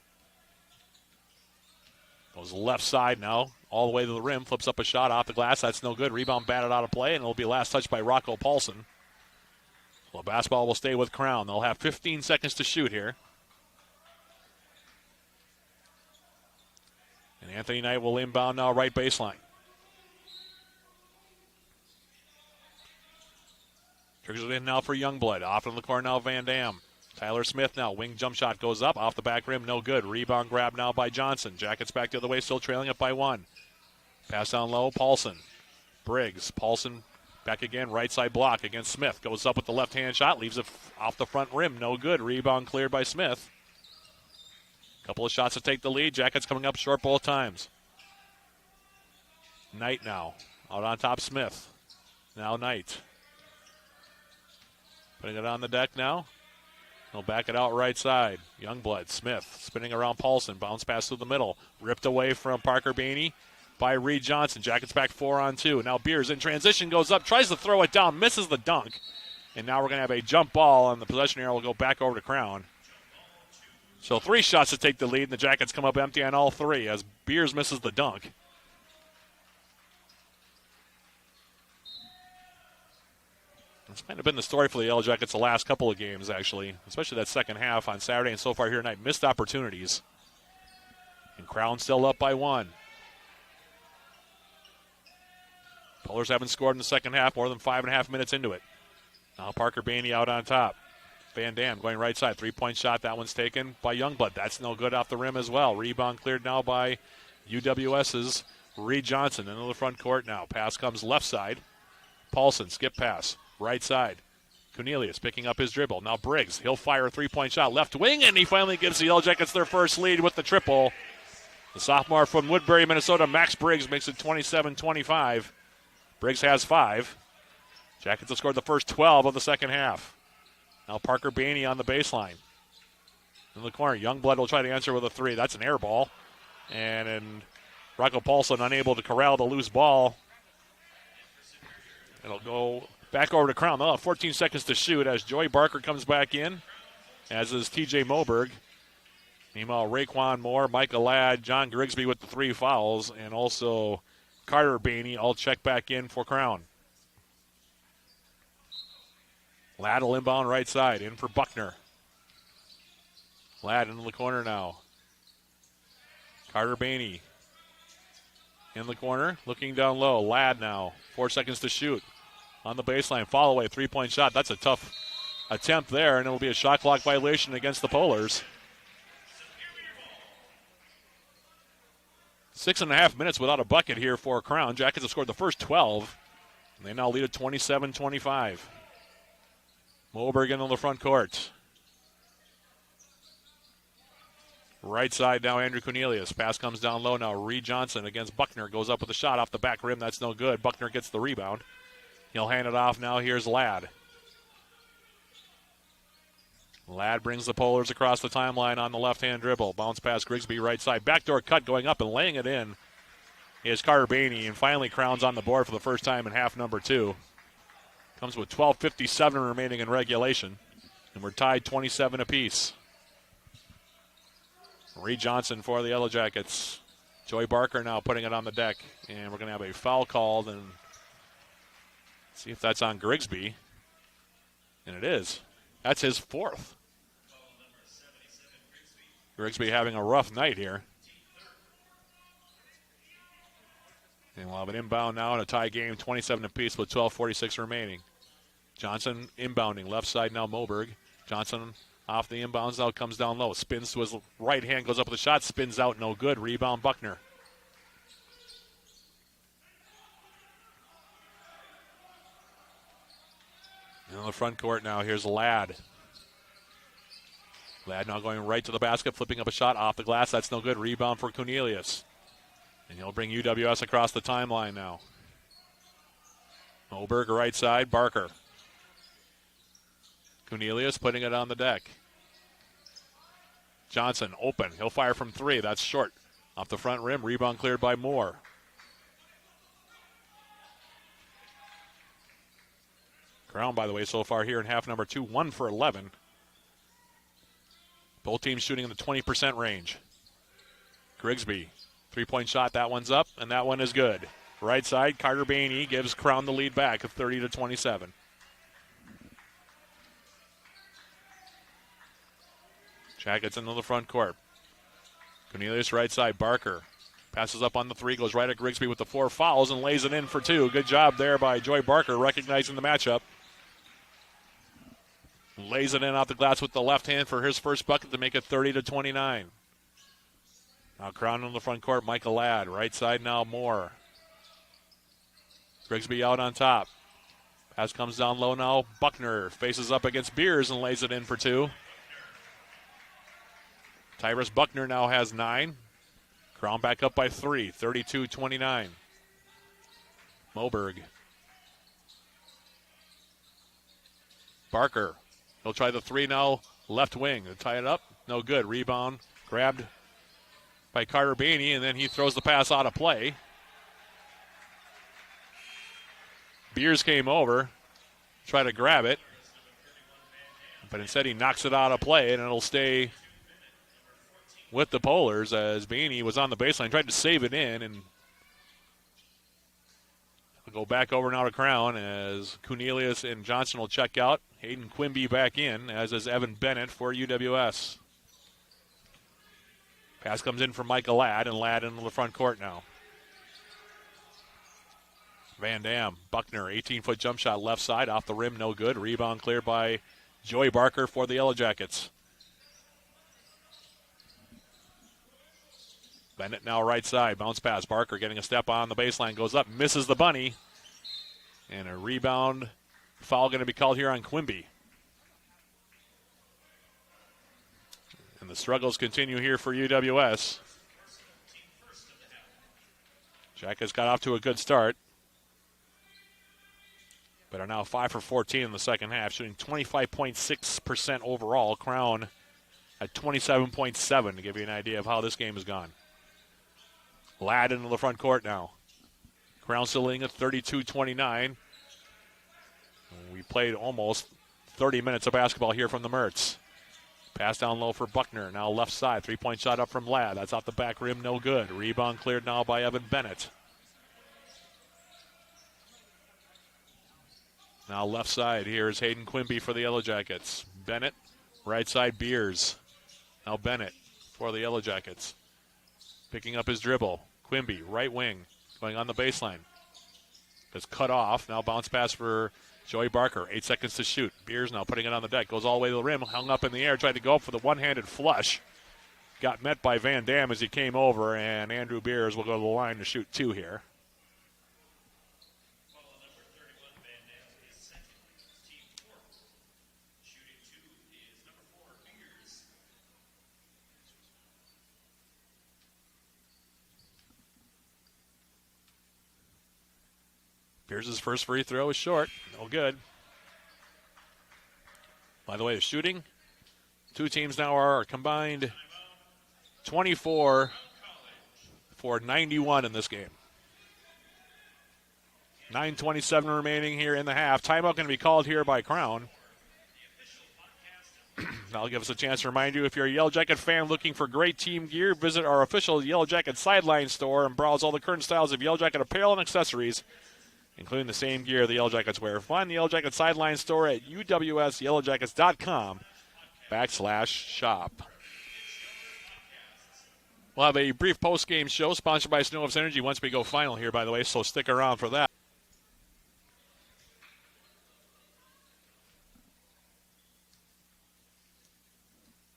Speaker 11: Goes left side now, all the way to the rim. Flips up a shot off the glass. That's no good. Rebound batted out of play, and it'll be last touched by Rocco Paulson. Well, basketball will stay with Crown. They'll have 15 seconds to shoot here. And Anthony Knight will inbound now right baseline. Triggers it in now for Youngblood. Off in the corner now, Van Dam. Tyler Smith now. Wing jump shot goes up. Off the back rim, no good. Rebound grab now by Johnson. Jackets back the other way, still trailing it by 1. Pass down low, Paulson. Briggs. Paulson back again, right side block against Smith. Goes up with the left-hand shot, leaves it off the front rim, no good. Rebound cleared by Smith. Couple of shots to take the lead. Jackets coming up short both times. Knight now. Out on top, Smith. Now Knight. Putting it on the deck now. He'll back it out right side. Youngblood, Smith, spinning around Paulson. Bounce pass through the middle. Ripped away from Parker Bainey by Reed Johnson. Jackets back 4-on-2. Now Beers in transition, goes up, tries to throw it down, misses the dunk. And now we're going to have a jump ball, and the possession arrow will go back over to Crown. So 3 shots to take the lead, and the Jackets come up empty on all 3 as Beers misses the dunk. It's kind of been the story for the Yellow Jackets the last couple of games, actually, especially that second half on Saturday and so far here tonight. Missed opportunities. And Crown still up by 1. Polars haven't scored in the second half, more than 5.5 minutes into it. Now Parker Bainey out on top. Van Dam going right side. 3-point shot. That one's taken by Youngblood. That's no good off the rim as well. Rebound cleared now by UWS's Reed Johnson into the front court now. Pass comes left side. Paulson, skip pass. Right side. Cornelius picking up his dribble. Now Briggs. He'll fire a 3-point shot. Left wing, and he finally gives the Yellow Jackets their first lead with the triple. The sophomore from Woodbury, Minnesota, Max Briggs, makes it 27-25. Briggs has 5. Jackets have scored the first 12 of the second half. Now Parker Bainey on the baseline. In the corner, Youngblood will try to answer with a 3. That's an air ball. And Rocco Paulson unable to corral the loose ball. It'll go back over to Crown. They'll have 14 seconds to shoot as Joey Barker comes back in, as is TJ Moberg. Meanwhile, Raekwon Moore, Micah Ladd, John Grigsby with the 3 fouls, and also Carter Bainey all check back in for Crown. Ladd will inbound right side, in for Buckner. Ladd into the corner now. Carter Bainey in the corner, looking down low. Ladd now, 4 seconds to shoot. On the baseline, fall away, 3-point shot. That's a tough attempt there, and it will be a shot clock violation against the Polars. 6.5 minutes without a bucket here for Crown. Jackets have scored the first 12, and they now lead at 27-25. Moberg into the front court. Right side now, Andrew Cornelius. Pass comes down low now. Reed Johnson against Buckner. Goes up with a shot off the back rim. That's no good. Buckner gets the rebound. He'll hand it off now. Here's Ladd. Ladd brings the Polars across the timeline on the left-hand dribble. Bounce pass Grigsby right side. Backdoor cut going up and laying it in is Carter Bainey. And finally Crown's on the board for the first time in half number 2. Comes with 12:57 remaining in regulation. And we're tied 27 apiece. Reed Johnson for the Yellow Jackets. Joey Barker now putting it on the deck. And we're going to have a foul called and see if that's on Grigsby. And it is. That's his 4th. Grigsby having a rough night here. And we'll have an inbound now in a tie game, 27 apiece with 12:46 remaining. Johnson inbounding, left side now Moberg. Johnson off the inbounds now, comes down low, spins to his right hand, goes up with a shot, spins out, no good. Rebound Buckner. In the front court now, here's Ladd. Ladd now going right to the basket, flipping up a shot off the glass. That's no good. Rebound for Cornelius. And he'll bring UWS across the timeline now. Moberg right side, Barker. Cornelius putting it on the deck. Johnson open. He'll fire from 3. That's short. Off the front rim. Rebound cleared by Moore. Crown, by the way, so far here in half number 2, 1 for 11. Both teams shooting in the 20% range. Grigsby, 3-point shot. That one's up, and that one is good. Right side, Carter Bainey gives Crown the lead back of 30-27. Jackets into the front court. Cornelius right side, Barker. Passes up on the 3, goes right at Grigsby with the 4 fouls and lays it in for 2. Good job there by Joy Barker recognizing the matchup. Lays it in off the glass with the left hand for his first bucket to make it 30-29. Now Crown in the front court, Michael Ladd. Right side now, Moore. Grigsby out on top. Pass comes down low now. Buckner faces up against Beers and lays it in for 2. Tyrus Buckner now has 9. Crown back up by 3, 32-29. Moberg. Barker. He'll try the 3 now, left wing. They'll tie it up. No good. Rebound grabbed by Carter Baney, and then he throws the pass out of play. Beers came over, try to grab it, but instead he knocks it out of play, and it'll stay with the Polars as Baney was on the baseline, tried to save it in, and we'll go back over now to Crown as Cornelius and Johnson will check out. Hayden Quimby back in, as is Evan Bennett for UWS. Pass comes in from Michael Ladd, and Ladd into the front court now. Van Dam, Buckner, 18-foot jump shot left side, off the rim, no good. Rebound cleared by Joey Barker for the Yellow Jackets. Bennett now right side, bounce pass. Barker getting a step on the baseline, goes up, misses the bunny. And a rebound foul going to be called here on Quimby. And the struggles continue here for UWS. Jackets got off to a good start, but are now 5 for 14 in the second half, shooting 25.6% overall. Crown at 27.7 to give you an idea of how this game has gone. Ladd into the front court now. Crown still leading at 32-29. We played almost 30 minutes of basketball here from the Mertz. Pass down low for Buckner. Now left side. 3-point shot up from Ladd. That's off the back rim. No good. Rebound cleared now by Evan Bennett. Now left side. Here's Hayden Quimby for the Yellow Jackets. Bennett. Right side. Beers. Now Bennett for the Yellow Jackets. Picking up his dribble. Quimby. Right wing. Going on the baseline. That's cut off. Now bounce pass for Joey Barker, 8 seconds to shoot. Beers now putting it on the deck. Goes all the way to the rim, hung up in the air, tried to go up for the one-handed flush. Got met by Van Dam as he came over, and Andrew Beers will go to the line to shoot 2 here. Beers' first free throw is short. No good. By the way, the shooting, 2 teams now are combined 24 for 91 in this game. 9:27 remaining here in the half. Timeout going to be called here by Crown. That'll give us a chance to remind you, if you're a Yellow Jacket fan looking for great team gear, visit our official Yellow Jacket sideline store and browse all the current styles of Yellow Jacket apparel and accessories, including the same gear the Yellow Jackets wear. Find the Yellow Jacket sideline store at uwsyellowjackets.com/shop. We'll have a brief post-game show sponsored by Snow Ups Energy once we go final here, by the way, so stick around for that.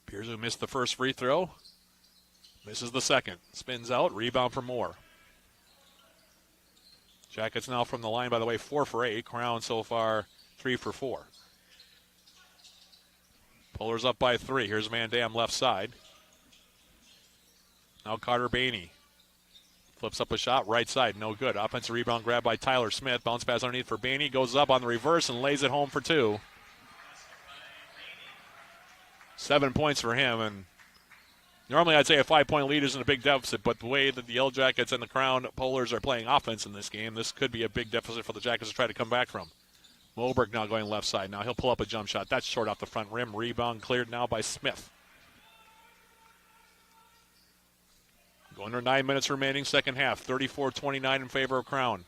Speaker 11: Beers, who missed the first free throw, misses the second. Spins out, rebound for Moore. Jackets now from the line, by the way, 4 for 8. Crown so far 3 for 4. Pullers up by 3. Here's Van Dam left side. Now Carter Baney flips up a shot, right side, no good. Offensive rebound grab by Tyler Smith. Bounce pass underneath for Baney. Goes up on the reverse and lays it home for 2. 7 points for him, and normally I'd say a 5-point lead isn't a big deficit, but the way that the Yellow Jackets and the Crown Polars are playing offense in this game, this could be a big deficit for the Jackets to try to come back from. Moberg now going left side. Now he'll pull up a jump shot. That's short off the front rim. Rebound cleared now by Smith. Going to 9 minutes remaining, second half. 34-29 in favor of Crown.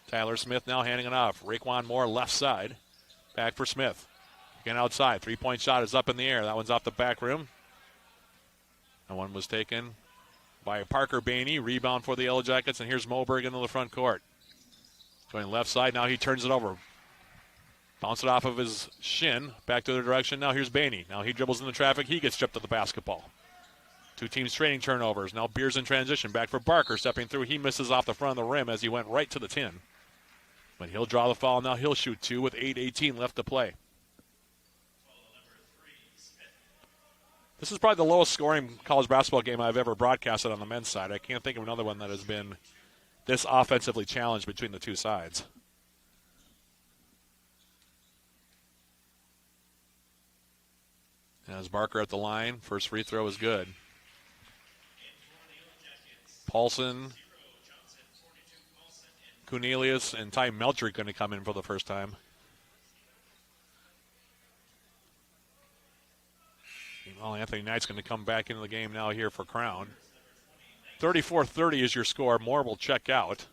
Speaker 11: Tyler Smith now handing it off. Raekwon Moore left side. Back for Smith. Again outside. 3-point shot is up in the air. That one's off the back rim. That one was taken by Parker Bainey. Rebound for the Yellow Jackets, and here's Moberg into the front court. Going left side, now he turns it over. Bounce it off of his shin, back to the direction. Now here's Bainey. Now he dribbles into traffic. He gets stripped of the basketball. Two teams trading turnovers. Now Beers in transition. Back for Barker, stepping through. He misses off the front of the rim as he went right to the tin. But he'll draw the foul. Now he'll shoot two with 8:18 left to play. This is probably the lowest scoring college basketball game I've ever broadcasted on the men's side. I can't think of another one that has been this offensively challenged between the two sides. As Barker at the line, first free throw is good. Paulson, Cornelius, and Ty Melcher going to come in for the first time. Well, Anthony Knight's going to come back into the game now here for Crown. 34-30 is your score. Moore will check out.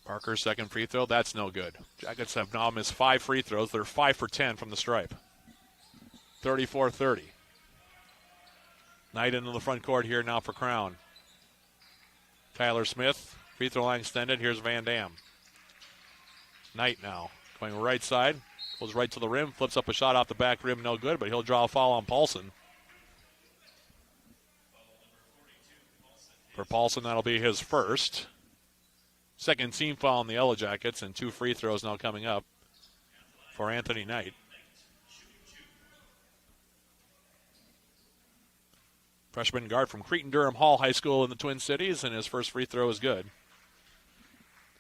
Speaker 11: Parker's second free throw, that's no good. Jackets have now missed 5 free throws. They're 5 for 10 from the stripe. 34-30. Knight into the front court here now for Crown. Tyler Smith, free throw line extended. Here's Van Dam. Knight now going right side, goes right to the rim, flips up a shot off the back rim, no good, but he'll draw a foul on Paulson. For Paulson, that'll be his first. Second team foul on the Yellow Jackets, and 2 free throws now coming up for Anthony Knight. Freshman guard from Cretin-Durham Hall High School in the Twin Cities, and his first free throw is good.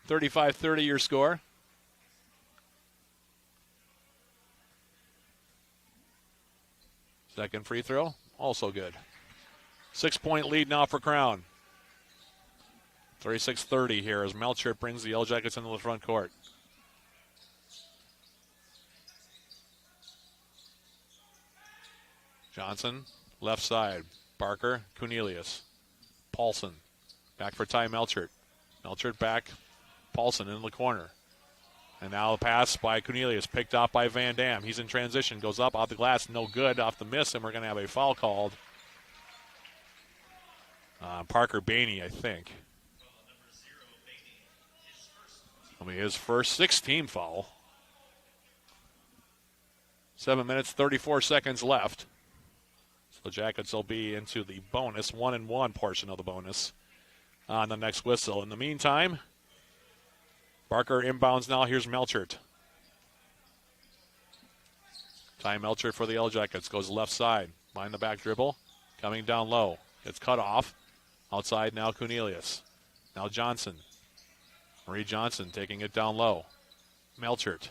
Speaker 11: 35-30 your score. Second free throw, also good. 6-point lead now for Crown. 36-30 here as Melcher brings the Yellow Jackets into the front court. Johnson, left side. Barker, Cornelius. Paulson, back for Ty Melcher. Melcher back. Paulson in the corner. And now the pass by Cornelius, picked off by Van Dam. He's in transition, goes up, off the glass, no good, off the miss, and we're going to have a foul called. Parker Bainey, I think. That'll be his first 6-team foul. 7 minutes, 34 seconds left. So the Jackets will be into the bonus, 1-1 portion of the bonus on the next whistle. In the meantime, Barker inbounds now. Here's Melchert. Ty Melchert for the Yellow Jackets. Goes left side. Behind the back dribble. Coming down low. Gets cut off. Outside now Cornelius. Now Johnson. Marie Johnson taking it down low. Melchert.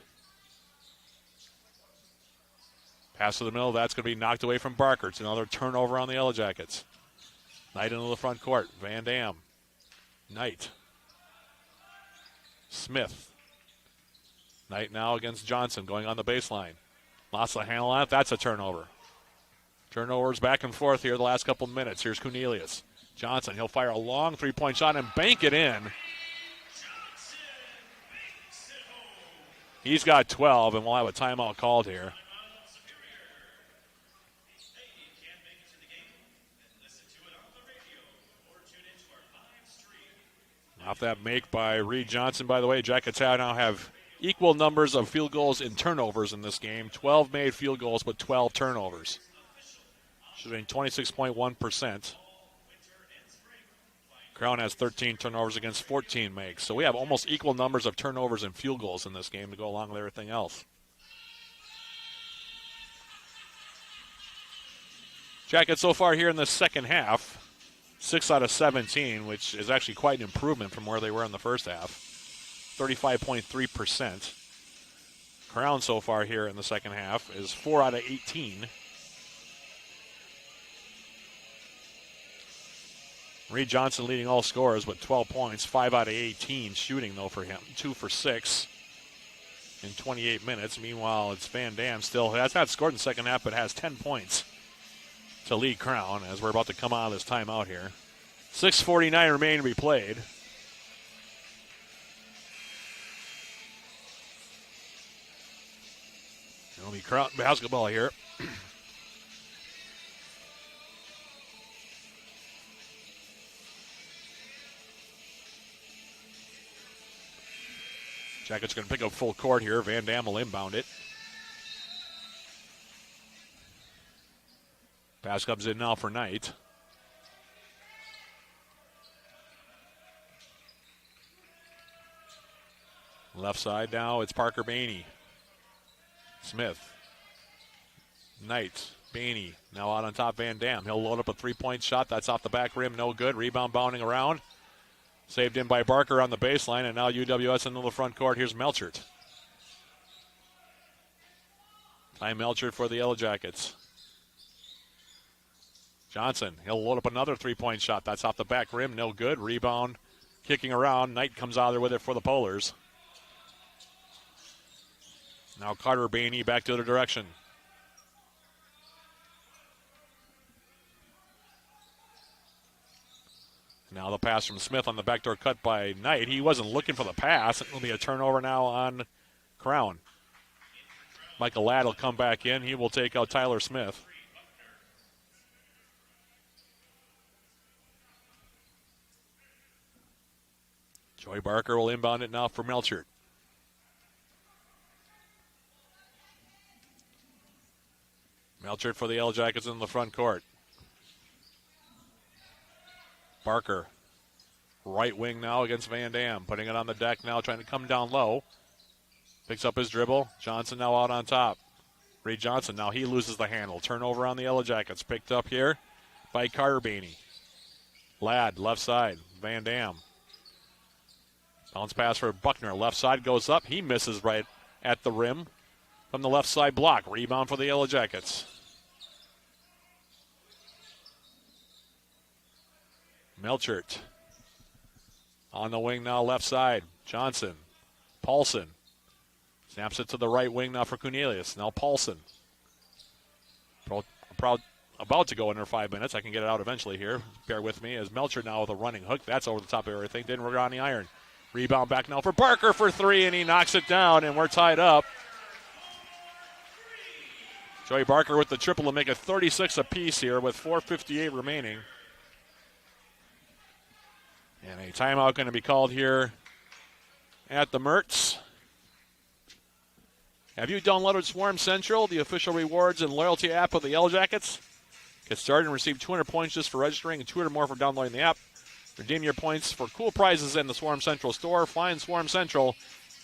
Speaker 11: Pass to the middle. That's going to be knocked away from Barker. It's another turnover on the Yellow Jackets. Knight into the front court. Van Dam. Knight. Smith. Knight now against Johnson going on the baseline. Lost the handle on it. That's a turnover. Turnovers back and forth here the last couple minutes. Here's Cornelius. Johnson, he'll fire a long three-point shot and bank it in. He's got 12, and we'll have a timeout called here. Off that make by Reed Johnson, by the way, Jackets now have equal numbers of field goals and turnovers in this game. 12 made field goals, but 12 turnovers. Shooting 26.1%. Crown has 13 turnovers against 14 makes. So we have almost equal numbers of turnovers and field goals in this game to go along with everything else. Jackets so far here in the second half. 6 out of 17, which is actually quite an improvement from where they were in the first half. 35.3%. Crown so far here in the second half is 4 out of 18. Reed Johnson leading all scorers with 12 points, 5 out of 18 shooting, though, for him. 2 for 6 in 28 minutes. Meanwhile, it's Van Dam still has not scored in the second half, but has 10 points to lead Crown as we're about to come out of this timeout here. 6:49 remaining to be played. It'll be Crown basketball here. Jackets going to pick up full court here. Van Dam will inbound it. Pass comes in now for Knight. Left side now, it's Parker Bainey. Smith. Knight. Bainey. Now out on top, Van Dam. He'll load up a three-point shot. That's off the back rim. No good. Rebound bounding around. Saved in by Barker on the baseline, and now UWS into the front court. Here's Melchert. Ty Melchert for the Yellow Jackets. Johnson, he'll load up another three-point shot. That's off the back rim, no good. Rebound, kicking around. Knight comes out there with it for the Polars. Now Carter Bainey back to the direction. Now the pass from Smith on the backdoor cut by Knight. He wasn't looking for the pass. It'll be a turnover now on Crown. Michael Ladd will come back in. He will take out Tyler Smith. Joey Barker will inbound it now for Melchert. Melchert for the Yellow Jackets in the front court. Barker, right wing now against Van Dam. Putting it on the deck now, trying to come down low. Picks up his dribble. Johnson now out on top. Reed Johnson, now he loses the handle. Turnover on the Yellow Jackets. Picked up here by Carter Bainey. Ladd, left side. Van Dam. Bounce pass for Buckner. Left side goes up. He misses right at the rim from the left side block. Rebound for the Yellow Jackets. Melchert on the wing now, left side. Johnson. Paulson. Snaps it to the right wing now for Cornelius. Now Paulson. About to go under 5 minutes. I can get it out eventually here. Bear with me as Melchert now with a running hook. That's over the top of everything. Didn't work on the iron. Rebound back now for Barker for three, and he knocks it down, and we're tied up. Joey Barker with the triple to make it 36 apiece here with 4:58 remaining. And a timeout going to be called here at the Mertz. Have you downloaded Swarm Central, the official rewards and loyalty app of the Yellow Jackets? Get started and receive 200 points just for registering and 200 more for downloading the app. Redeem your points for cool prizes in the Swarm Central store. Find Swarm Central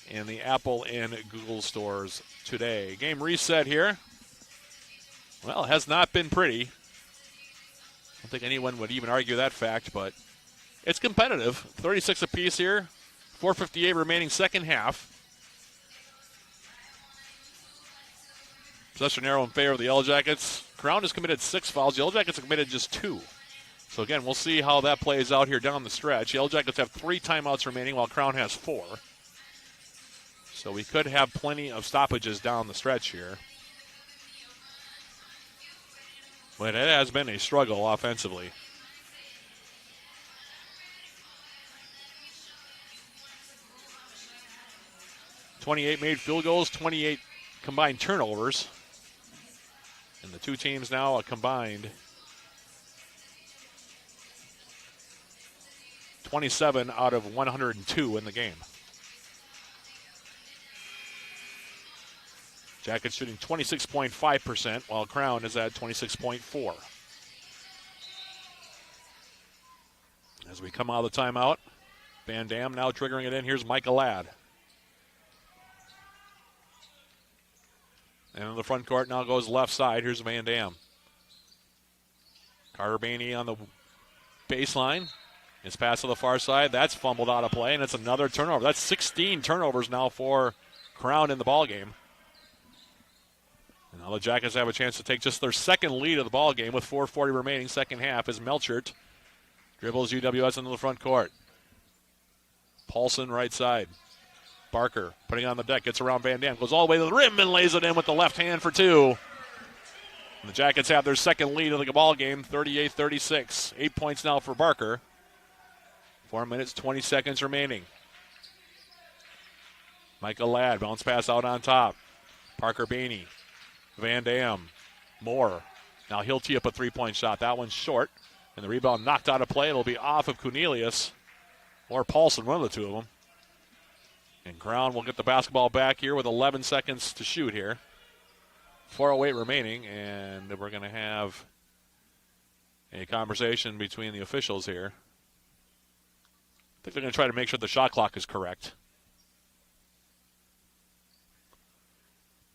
Speaker 11: in the Apple and Google stores today. Game reset here. Well, it has not been pretty. I don't think anyone would even argue that fact, but it's competitive. 36 apiece here. 4:58 remaining second half. Possession arrow in favor of the Yellow Jackets. Crown has committed 6 fouls. The Yellow Jackets have committed just 2. So again, we'll see how that plays out here down the stretch. Yellow Jackets have 3 timeouts remaining while Crown has 4. So we could have plenty of stoppages down the stretch here. But it has been a struggle offensively. .28 made field goals, 28 combined turnovers. And the two teams now a combined 27 out of 102 in the game. Jackets shooting 26.5%, while Crown is at 26.4%. As we come out of the timeout, Van Dam now triggering it in. Here's Michael Ladd. And on the front court now goes left side. Here's Van Dam. Carter Bainey on the baseline. His pass to the far side. That's fumbled out of play, and it's another turnover. That's 16 turnovers now for Crown in the ballgame. And now the Jackets have a chance to take just their second lead of the ballgame with 4:40 remaining second half as Melchert dribbles UWS into the front court. Paulson right side. Barker putting it on the deck, gets around Van Dam, goes all the way to the rim and lays it in with the left hand for 2. And the Jackets have their second lead of the ball game, 38-36. 8 points now for Barker. 4 minutes, 20 seconds remaining. Michael Ladd, bounce pass out on top. Parker Bainey Van Dam. Moore. Now he'll tee up a three-point shot. That one's short. And the rebound knocked out of play. It'll be off of Cornelius or Paulson, one of the two of them. And Crown will get the basketball back here with 11 seconds to shoot here. 4:08 remaining, and we're going to have a conversation between the officials here. I think they're going to try to make sure the shot clock is correct.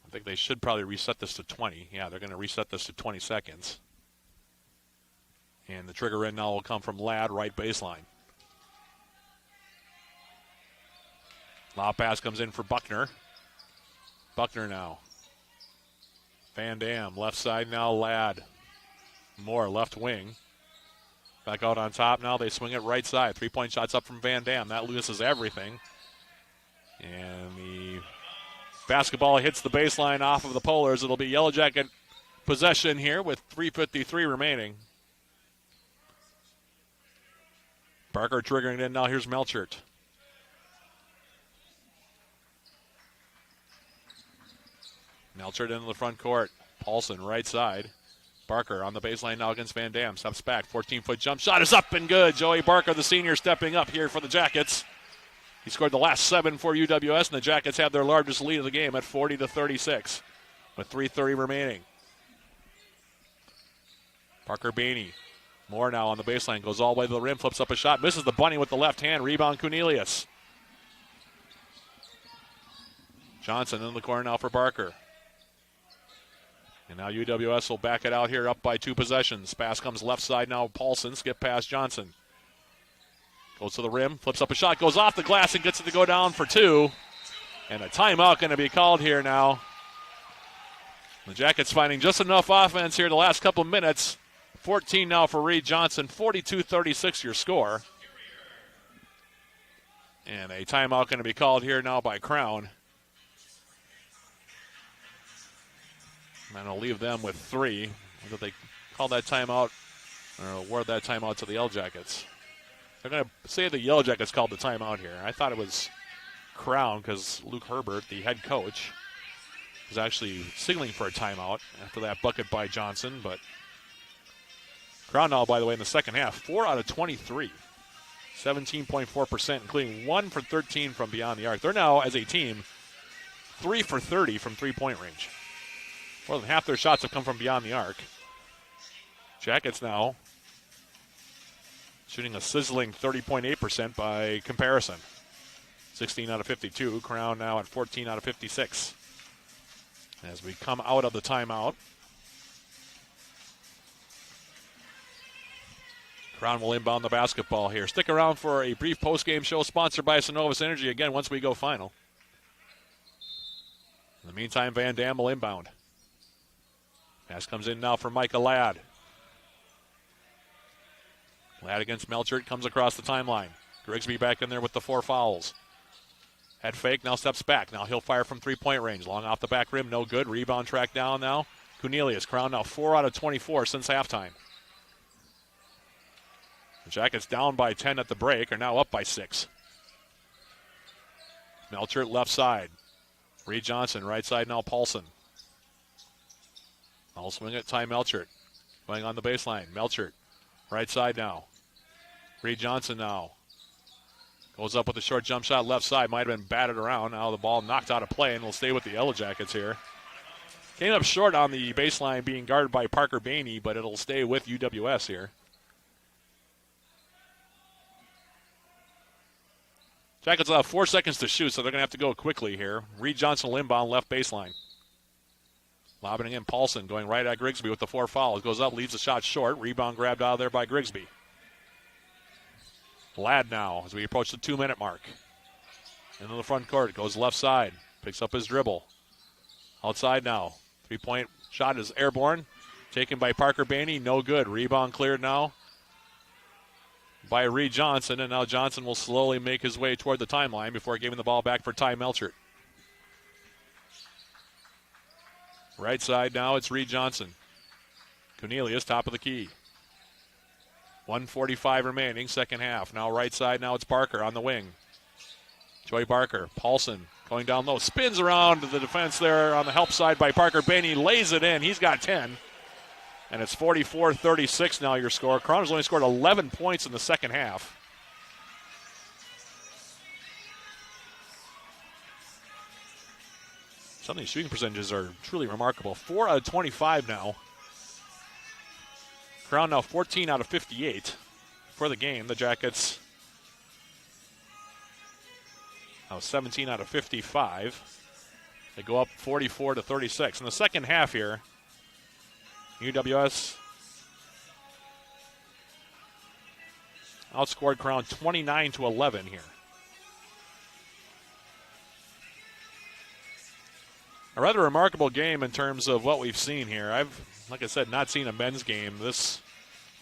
Speaker 11: I think they should probably reset this to 20. Yeah, they're going to reset this to 20 seconds. And the trigger in now will come from Ladd, right baseline. Lob pass comes in for Buckner. Buckner now. Van Dam, left side now, Ladd. Moore, left wing. Back out on top now, they swing it right side. Three-point shots up from Van Dam. That loses everything. And the basketball hits the baseline off of the Polars. It'll be Yellow Jacket possession here with 3:53 remaining. Barker triggering it in now. Here's Melchert. Melchert into the front court. Paulson right side. Barker on the baseline now against Van Dam. Steps back. 14-foot jump shot is up and good. Joey Barker, the senior, stepping up here for the Jackets. He scored the last 7 for UWS, and the Jackets have their largest lead of the game at 40-36 with 3:30 remaining. Parker Bainey. Moore now on the baseline. Goes all the way to the rim. Flips up a shot. Misses the bunny with the left hand. Rebound Cornelius. Johnson in the corner now for Barker. And now UWS will back it out here, up by 2 possessions. Pass comes left side now. Paulson, skip past Johnson. Goes to the rim, flips up a shot, goes off the glass and gets it to go down for 2. And a timeout going to be called here now. The Jackets finding just enough offense here the last couple minutes. 14 now for Reed Johnson, 42-36 your score. And a timeout going to be called here now by Crown. And I'll leave them with 3. Did they call that timeout or award that timeout to the Yellow Jackets? They're going to say the Yellow Jackets called the timeout here. I thought it was Crown because Luke Herbert, the head coach, was actually signaling for a timeout after that bucket by Johnson. But Crown now, by the way, in the second half, 4 out of 23, 17.4%, including 1 for 13 from beyond the arc. They're now, as a team, 3 for 30 from three-point range. More than half their shots have come from beyond the arc. Jackets now shooting a sizzling 30.8% by comparison. 16 out of 52. Crown now at 14 out of 56. As we come out of the timeout, Crown will inbound the basketball here. Stick around for a brief post-game show sponsored by Synovus Energy again once we go final. In the meantime, Van Dam will inbound. Pass comes in now for Micah Ladd. Ladd against Melchert comes across the timeline. Grigsby back in there with the 4 fouls. Head fake, now steps back. Now he'll fire from three-point range. Long off the back rim, no good. Rebound track down now. Cornelius, Crown now 4 out of 24 since halftime. The Jackets down by 10 at the break, are now up by 6. Melchert left side. Reed Johnson, right side now Paulson. I'll swing it, Ty Melchert. Going on the baseline. Melchert, right side now. Reed Johnson now. Goes up with a short jump shot left side. Might have been batted around. Now the ball knocked out of play and will stay with the Yellow Jackets here. Came up short on the baseline being guarded by Parker Bainey, but it'll stay with UWS here. Jackets will have 4 seconds to shoot, so they're going to have to go quickly here. Reed Johnson will inbound left baseline. Lobbing in Paulson, going right at Grigsby with the 4 fouls. Goes up, leaves the shot short. Rebound grabbed out of there by Grigsby. Ladd now as we approach the 2-minute mark. Into the front court, goes left side. Picks up his dribble. Outside now. 3-point shot is airborne. Taken by Parker Bainey, no good. Rebound cleared now by Reed Johnson, and now Johnson will slowly make his way toward the timeline before giving the ball back for Ty Melchert. Right side now, it's Reed Johnson. Cornelius, top of the key. 1:45 remaining, second half. Now right side, now it's Barker on the wing. Joey Barker, Paulson going down low, spins around the defense there on the help side by Parker Bainey, lays it in. He's got 10. And it's 44-36 now your score. Crown has only scored 11 points in the second half. Some of these shooting percentages are truly remarkable. 4 out of 25 now. Crown now 14 out of 58 for the game. The Jackets now 17 out of 55. They go up 44-36. In the second half here, UWS outscored Crown 29-11 here. A rather remarkable game in terms of what we've seen here. I've, like I said, not seen a men's game this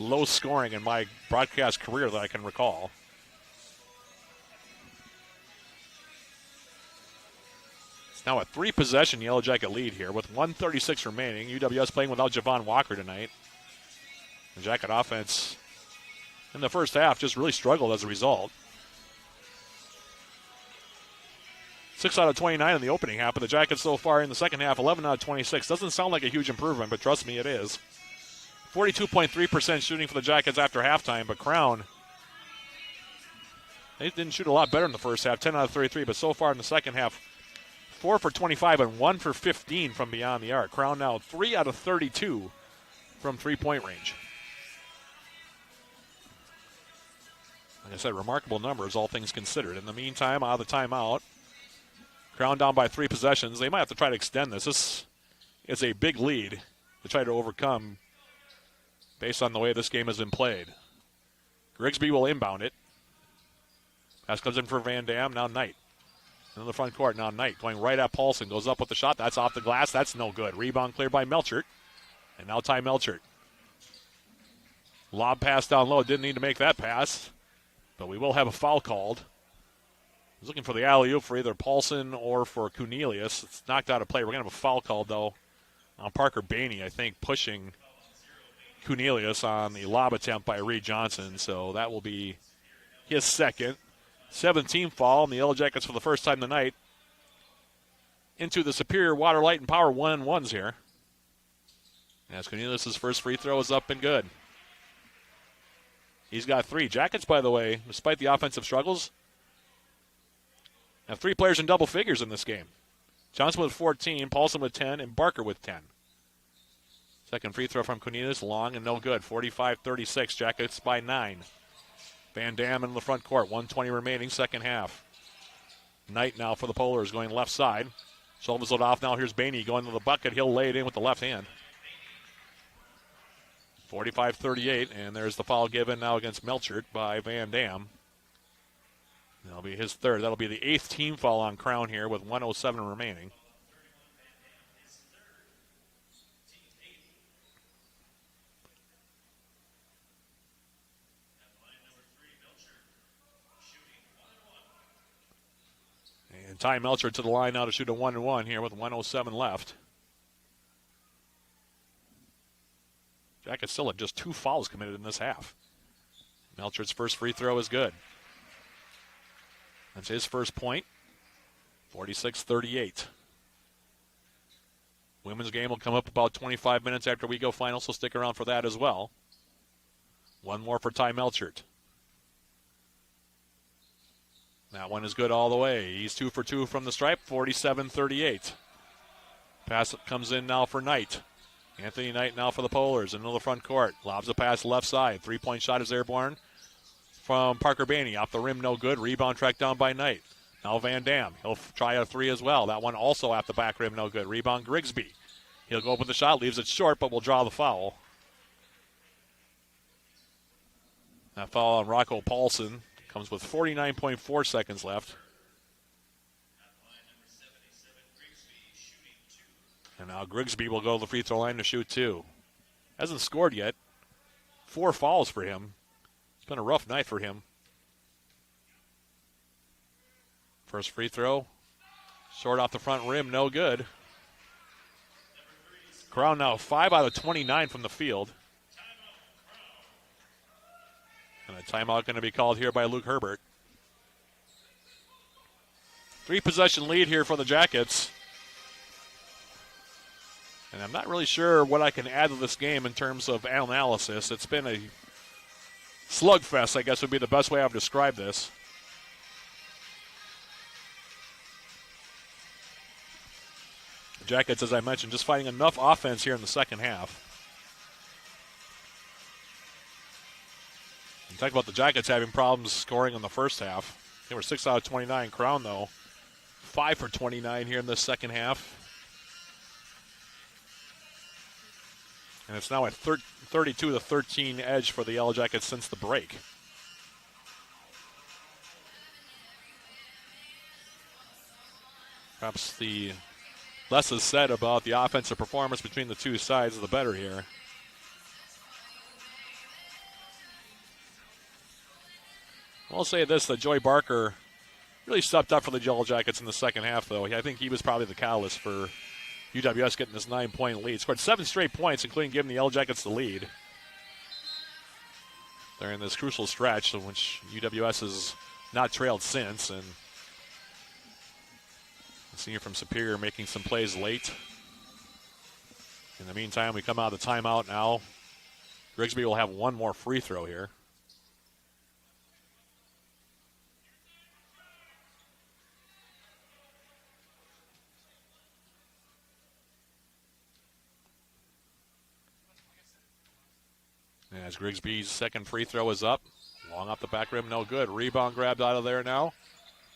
Speaker 11: low scoring in my broadcast career that I can recall. It's now a 3-possession Yellow Jacket lead here with 1:36 remaining. UWS playing without Javon Walker tonight. The Jacket offense in the first half just really struggled as a result. 6 out of 29 in the opening half, but the Jackets so far in the second half, 11 out of 26. Doesn't sound like a huge improvement, but trust me, it is. 42.3% shooting for the Jackets after halftime, but Crown, they didn't shoot a lot better in the first half, 10 out of 33, but so far in the second half, 4 for 25 and 1 for 15 from beyond the arc. Crown now 3 out of 32 from three-point range. Like I said, remarkable numbers, all things considered. In the meantime, out of the timeout, Crown down by 3 possessions. They might have to try to extend this. This is a big lead to try to overcome based on the way this game has been played. Grigsby will inbound it. Pass comes in for Van Dam. Now Knight. In the front court. Now Knight going right at Paulson. Goes up with the shot. That's off the glass. That's no good. Rebound cleared by Melchert. And now Ty Melchert. Lob pass down low. Didn't need to make that pass. But we will have a foul called. He's looking for the alley-oop for either Paulson or for Cornelius. It's knocked out of play. We're going to have a foul called, though, on Parker Bainey, I think, pushing Cornelius on the lob attempt by Reed Johnson. So that will be his second. 17th foul, and the Yellow Jackets for the first time tonight into the Superior Water, Light, and Power 1-on-1s here. As Cornelius' first free throw is up and good. He's got 3. Jackets, by the way, despite the offensive struggles, have 3 players in double figures in this game. Johnson with 14, Paulson with 10, and Barker with 10. Second free throw from Cornelius, long and no good. 45-36, Jackets by 9. Van Dam in the front court, 1:20 remaining, second half. Knight now for the Polars going left side. Shoulders it off now. Here's Bainey going to the bucket. He'll lay it in with the left hand. 45-38, and there's the foul given now against Melchert by Van Dam. That'll be his third. That'll be the 8th team foul on Crown here with 1:07 remaining. And Ty Melchert to the line now to shoot a 1-1 here with 1:07 left. Jackets still have just 2 fouls committed in this half. Melchert's first free throw is good. That's his first point. 46-38. Women's game will come up about 25 minutes after we go final, so stick around for that as well. One more for Ty Melchert. That one is good all the way. He's 2 for 2 from the stripe, 47-38. Pass comes in now for Knight. Anthony Knight now for the Polars into the front court. Lobs a pass left side. 3-point shot is airborne from Parker Bainey. Off the rim, no good. Rebound tracked down by Knight. Now Van Dam. He'll try a 3 as well. That one also off the back rim, no good. Rebound Grigsby. He'll go up with the shot, leaves it short, but will draw the foul. That foul on Rocco Paulson comes with 49.4 seconds left. And now Grigsby will go to the free throw line to shoot 2. Hasn't scored yet. 4 fouls for him. It's been a rough night for him. First free throw. Short off the front rim, no good. Crown now 5 out of 29 from the field. And a timeout going to be called here by Luke Herbert. 3-possession lead here for the Jackets. And I'm not really sure what I can add to this game in terms of analysis. It's been a slugfest, I guess would be the best way I would describe this. Jackets, as I mentioned, just finding enough offense here in the second half. And talk about the Jackets having problems scoring in the first half. They were 6 out of 29. Crown, though, 5 for 29 here in the second half. And it's now a 32-13 edge for the Yellow Jackets since the break. Perhaps the less is said about the offensive performance between the two sides, the better here. I'll say this, that Joey Barker really stepped up for the Yellow Jackets in the second half, though. I think he was probably the catalyst for UWS getting this 9-point lead. Scored 7 straight points, including giving the Yellow Jackets the lead. They're in this crucial stretch in which UWS has not trailed since, and the senior from Superior making some plays late. In the meantime, we come out of the timeout now. Grigsby will have one more free throw here. As Grigsby's second free throw is up. Long off the back rim, no good. Rebound grabbed out of there now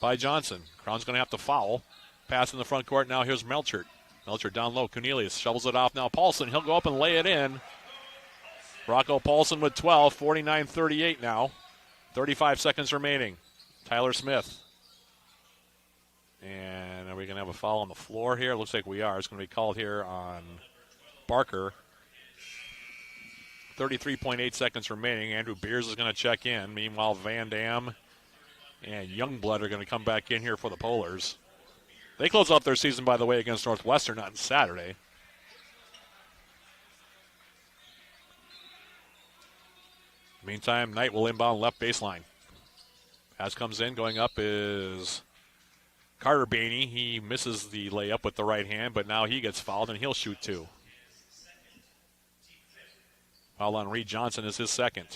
Speaker 11: by Johnson. Crown's going to have to foul. Pass in the front court now. Here's Melchert. Melchert down low. Cornelius shovels it off now. Paulson, he'll go up and lay it in. Rocco Paulson with 12, 49-38 now. 35 seconds remaining. Tyler Smith. And are we going to have a foul on the floor here? Looks like we are. It's going to be called here on Barker. 33.8 seconds remaining. Andrew Beers is going to check in. Meanwhile, Van Dam and Youngblood are going to come back in here for the Polars. They close out their season, by the way, against Northwestern on Saturday. Meantime, Knight will inbound left baseline. Pass comes in. Going up is Carter Bainey. He misses the layup with the right hand, but now he gets fouled, and he'll shoot two. Foul on Reed Johnson is his second.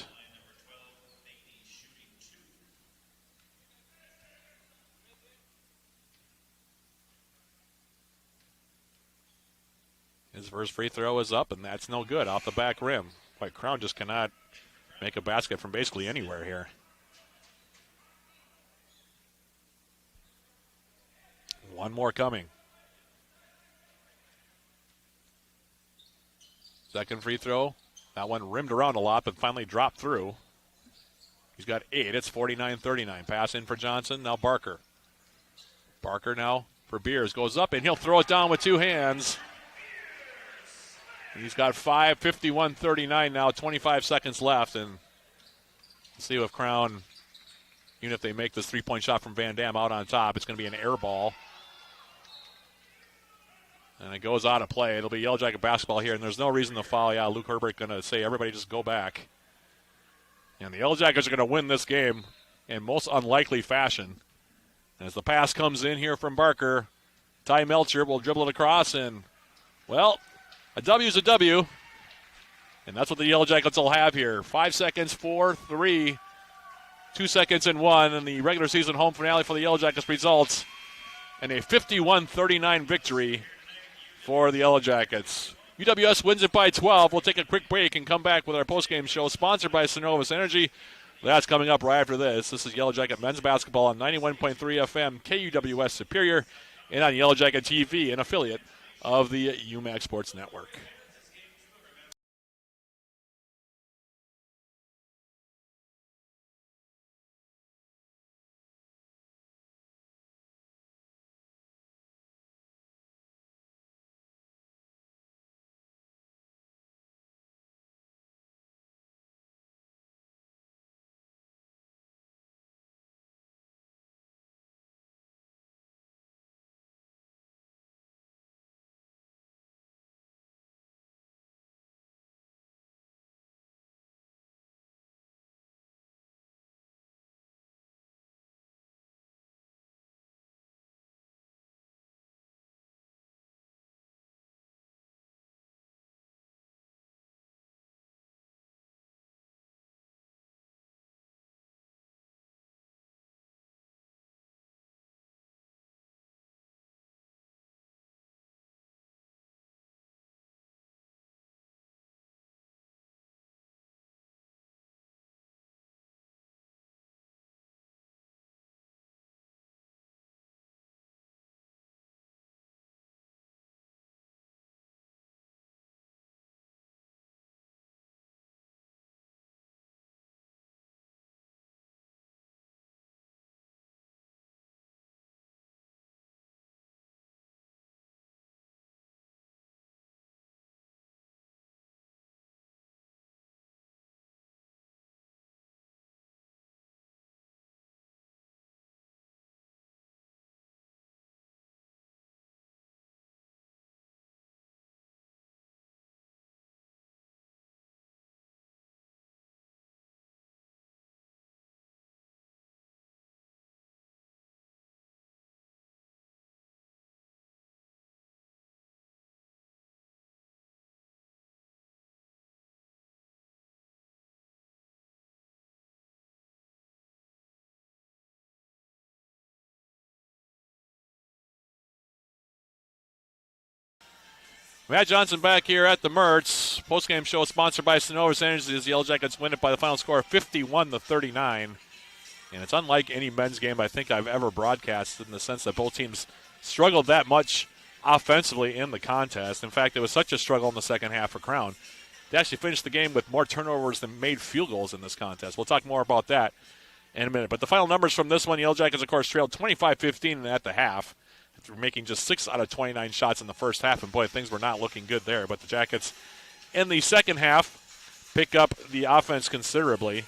Speaker 11: His first free throw is up, and that's no good. Off the back rim. White Crown just cannot make a basket from basically anywhere here. One more coming. Second free throw. That one rimmed around a lot, but finally dropped through. He's got 8. It's 49-39. Pass in for Johnson. Now Barker. Barker now for Beers. Goes up, and he'll throw it down with two hands. He's got 5, 51-39 now, 25 seconds left. And let's see if Crown, even if they make this three-point shot from Van Dam out on top, it's going to be an air ball. And it goes out of play. It'll be Yellow Jacket basketball here, and there's no reason to foul. Yeah, Luke Herbert going to say, everybody just go back. And the Yellow Jackets are going to win this game in most unlikely fashion. As the pass comes in here from Barker, Ty Melcher will dribble it across, and, well, a W's a W. And that's what the Yellow Jackets will have here. 5 seconds, 4, 3, 2 seconds, and 1. And the regular season home finale for the Yellow Jackets results in a 51-39 victory for the Yellow Jackets. UWS wins it by 12. We'll take a quick break and come back with our postgame show sponsored by Synovus Energy. That's coming up right after this. This is Yellow Jacket men's basketball on 91.3 FM KUWS Superior and on Yellow Jacket TV, an affiliate of the UMAC Sports Network. Matt Johnson back here at the Mertz. Postgame show sponsored by Synovus Energy as the Yellow Jackets win it by the final score of 51-39. And it's unlike any men's game I think I've ever broadcast in the sense that both teams struggled that much offensively in the contest. In fact, it was such a struggle in the second half for Crown. They actually finished the game with more turnovers than made field goals in this contest. We'll talk more about that in a minute. But the final numbers from this one, the Yellow Jackets, of course, trailed 25-15 at the half. After making just 6 out of 29 shots in the first half, and boy, things were not looking good there. But the Jackets, in the second half, pick up the offense considerably.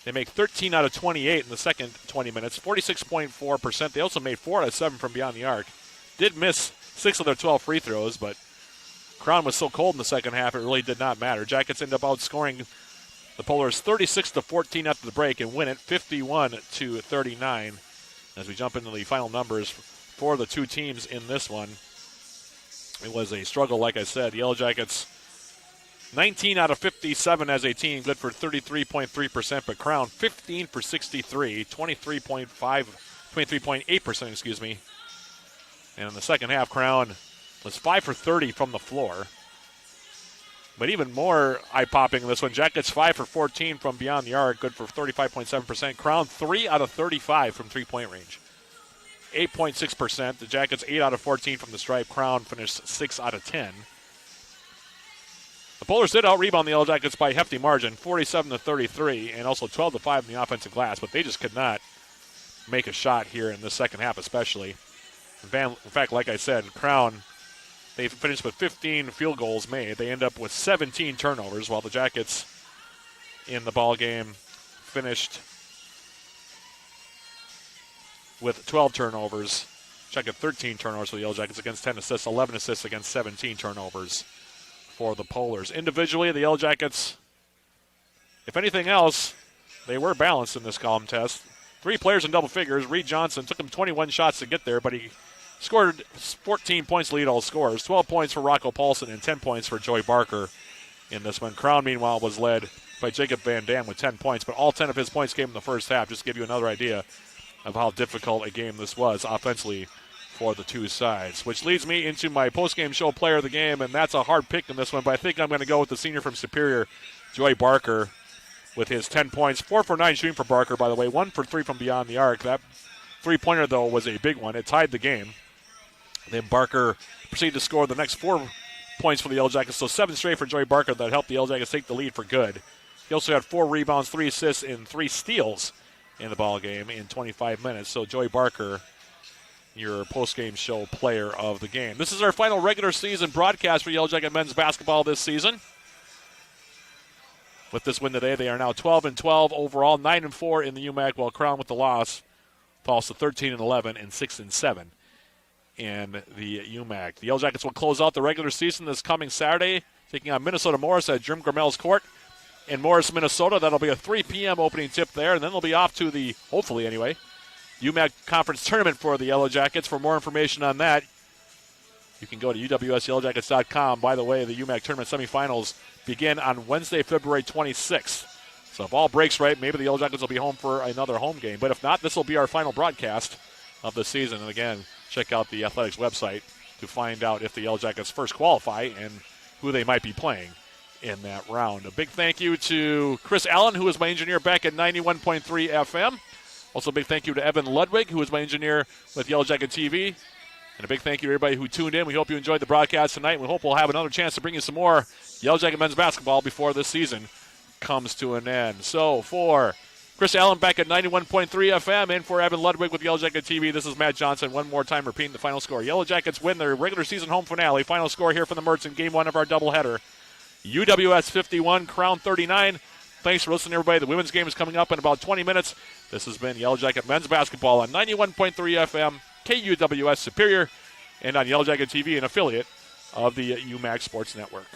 Speaker 11: They make 13 out of 28 in the second 20 minutes, 46.4%. They also made 4 out of 7 from beyond the arc. Did miss 6 of their 12 free throws, but Crown was so cold in the second half, it really did not matter. Jackets end up outscoring the Polars 36-14 after the break and win it 51-39. As we jump into the final numbers for the two teams in this one, it was a struggle, like I said. The Yellow Jackets, 19 out of 57 as a team, good for 33.3%, but Crown 15 for 63, 23.8%, excuse me. And in the second half, Crown was 5 for 30 from the floor. But even more eye-popping in this one, Jackets 5 for 14 from beyond the arc, good for 35.7%. Crown 3 out of 35 from three-point range, 8.6%. The Jackets 8 out of 14 from the stripe. Crown finished 6 out of 10. The Polars did out-rebound the Yellow Jackets by a hefty margin, 47-33, and also 12-5 in the offensive glass, but they just could not make a shot here in the second half especially. In fact, like I said, Crown, they finished with 15 field goals made. They end up with 17 turnovers, while the Jackets in the ball game finished with 12 turnovers. Check at 13 turnovers for the Yellow Jackets against 10 assists, 11 assists against 17 turnovers for the Polars. Individually, the Yellow Jackets, if anything else, they were balanced in this column test. 3 players in double figures. Reed Johnson took him 21 shots to get there, but he scored 14 points to lead all scorers. 12 points for Rocco Paulson and 10 points for Joey Barker in this one. Crown, meanwhile, was led by Jacob Van Dam with 10 points, but all 10 of his points came in the first half, just to give you another idea of how difficult a game this was offensively for the two sides. Which leads me into my postgame show player of the game, and that's a hard pick in this one, but I think I'm going to go with the senior from Superior, Joey Barker, with his 10 points. 4 for 9 shooting for Barker, by the way. 1 for 3 from beyond the arc. That three-pointer, though, was a big one. It tied the game. Then Barker proceeded to score the next 4 points for the Yellow Jackets, so 7 straight for Joey Barker that helped the Yellow Jackets take the lead for good. He also had 4 rebounds, 3 assists, and 3 steals in the ball game in 25 minutes. So Joey Barker, your post-game show player of the game. This is our final regular season broadcast for Yellow Jacket men's basketball this season. With this win today, they are now 12-12 overall, 9-4 in the UMAC, while Crown with the loss falls to 13-11 and 6-7 in the UMAC. The Yellow Jackets will close out the regular season this coming Saturday, taking on Minnesota Morris at Jim Gramel's court in Morris, Minnesota. That'll be a 3 p.m. opening tip there, and then they'll be off to the, hopefully anyway, UMAC Conference Tournament for the Yellow Jackets. For more information on that, you can go to uwsyellowjackets.com. By the way, the UMAC Tournament semifinals begin on Wednesday, February 26th. So if all breaks right, maybe the Yellow Jackets will be home for another home game. But if not, this will be our final broadcast of the season. And again, check out the Athletics website to find out if the Yellow Jackets first qualify and who they might be playing in that round. A big thank you to Chris Allen, who was my engineer back at 91.3 FM. Also a big thank you to Evan Ludwig, who was my engineer with Yellow Jacket TV. And a big thank you to everybody who tuned in. We hope you enjoyed the broadcast tonight. We hope we'll have another chance to bring you some more Yellow Jacket men's basketball before this season comes to an end. So for Chris Allen back at 91.3 FM and for Evan Ludwig with Yellow Jacket TV, this is Matt Johnson. One more time repeating the final score. Yellow Jackets win their regular season home finale. Final score here from the Mertz in Game 1 of our doubleheader. UWS 51, Crown 39. Thanks for listening, everybody. The women's game is coming up in about 20 minutes. This has been Yellow Jacket men's basketball on 91.3 FM, KUWS Superior, and on Yellow Jacket TV, an affiliate of the UMAC Sports Network.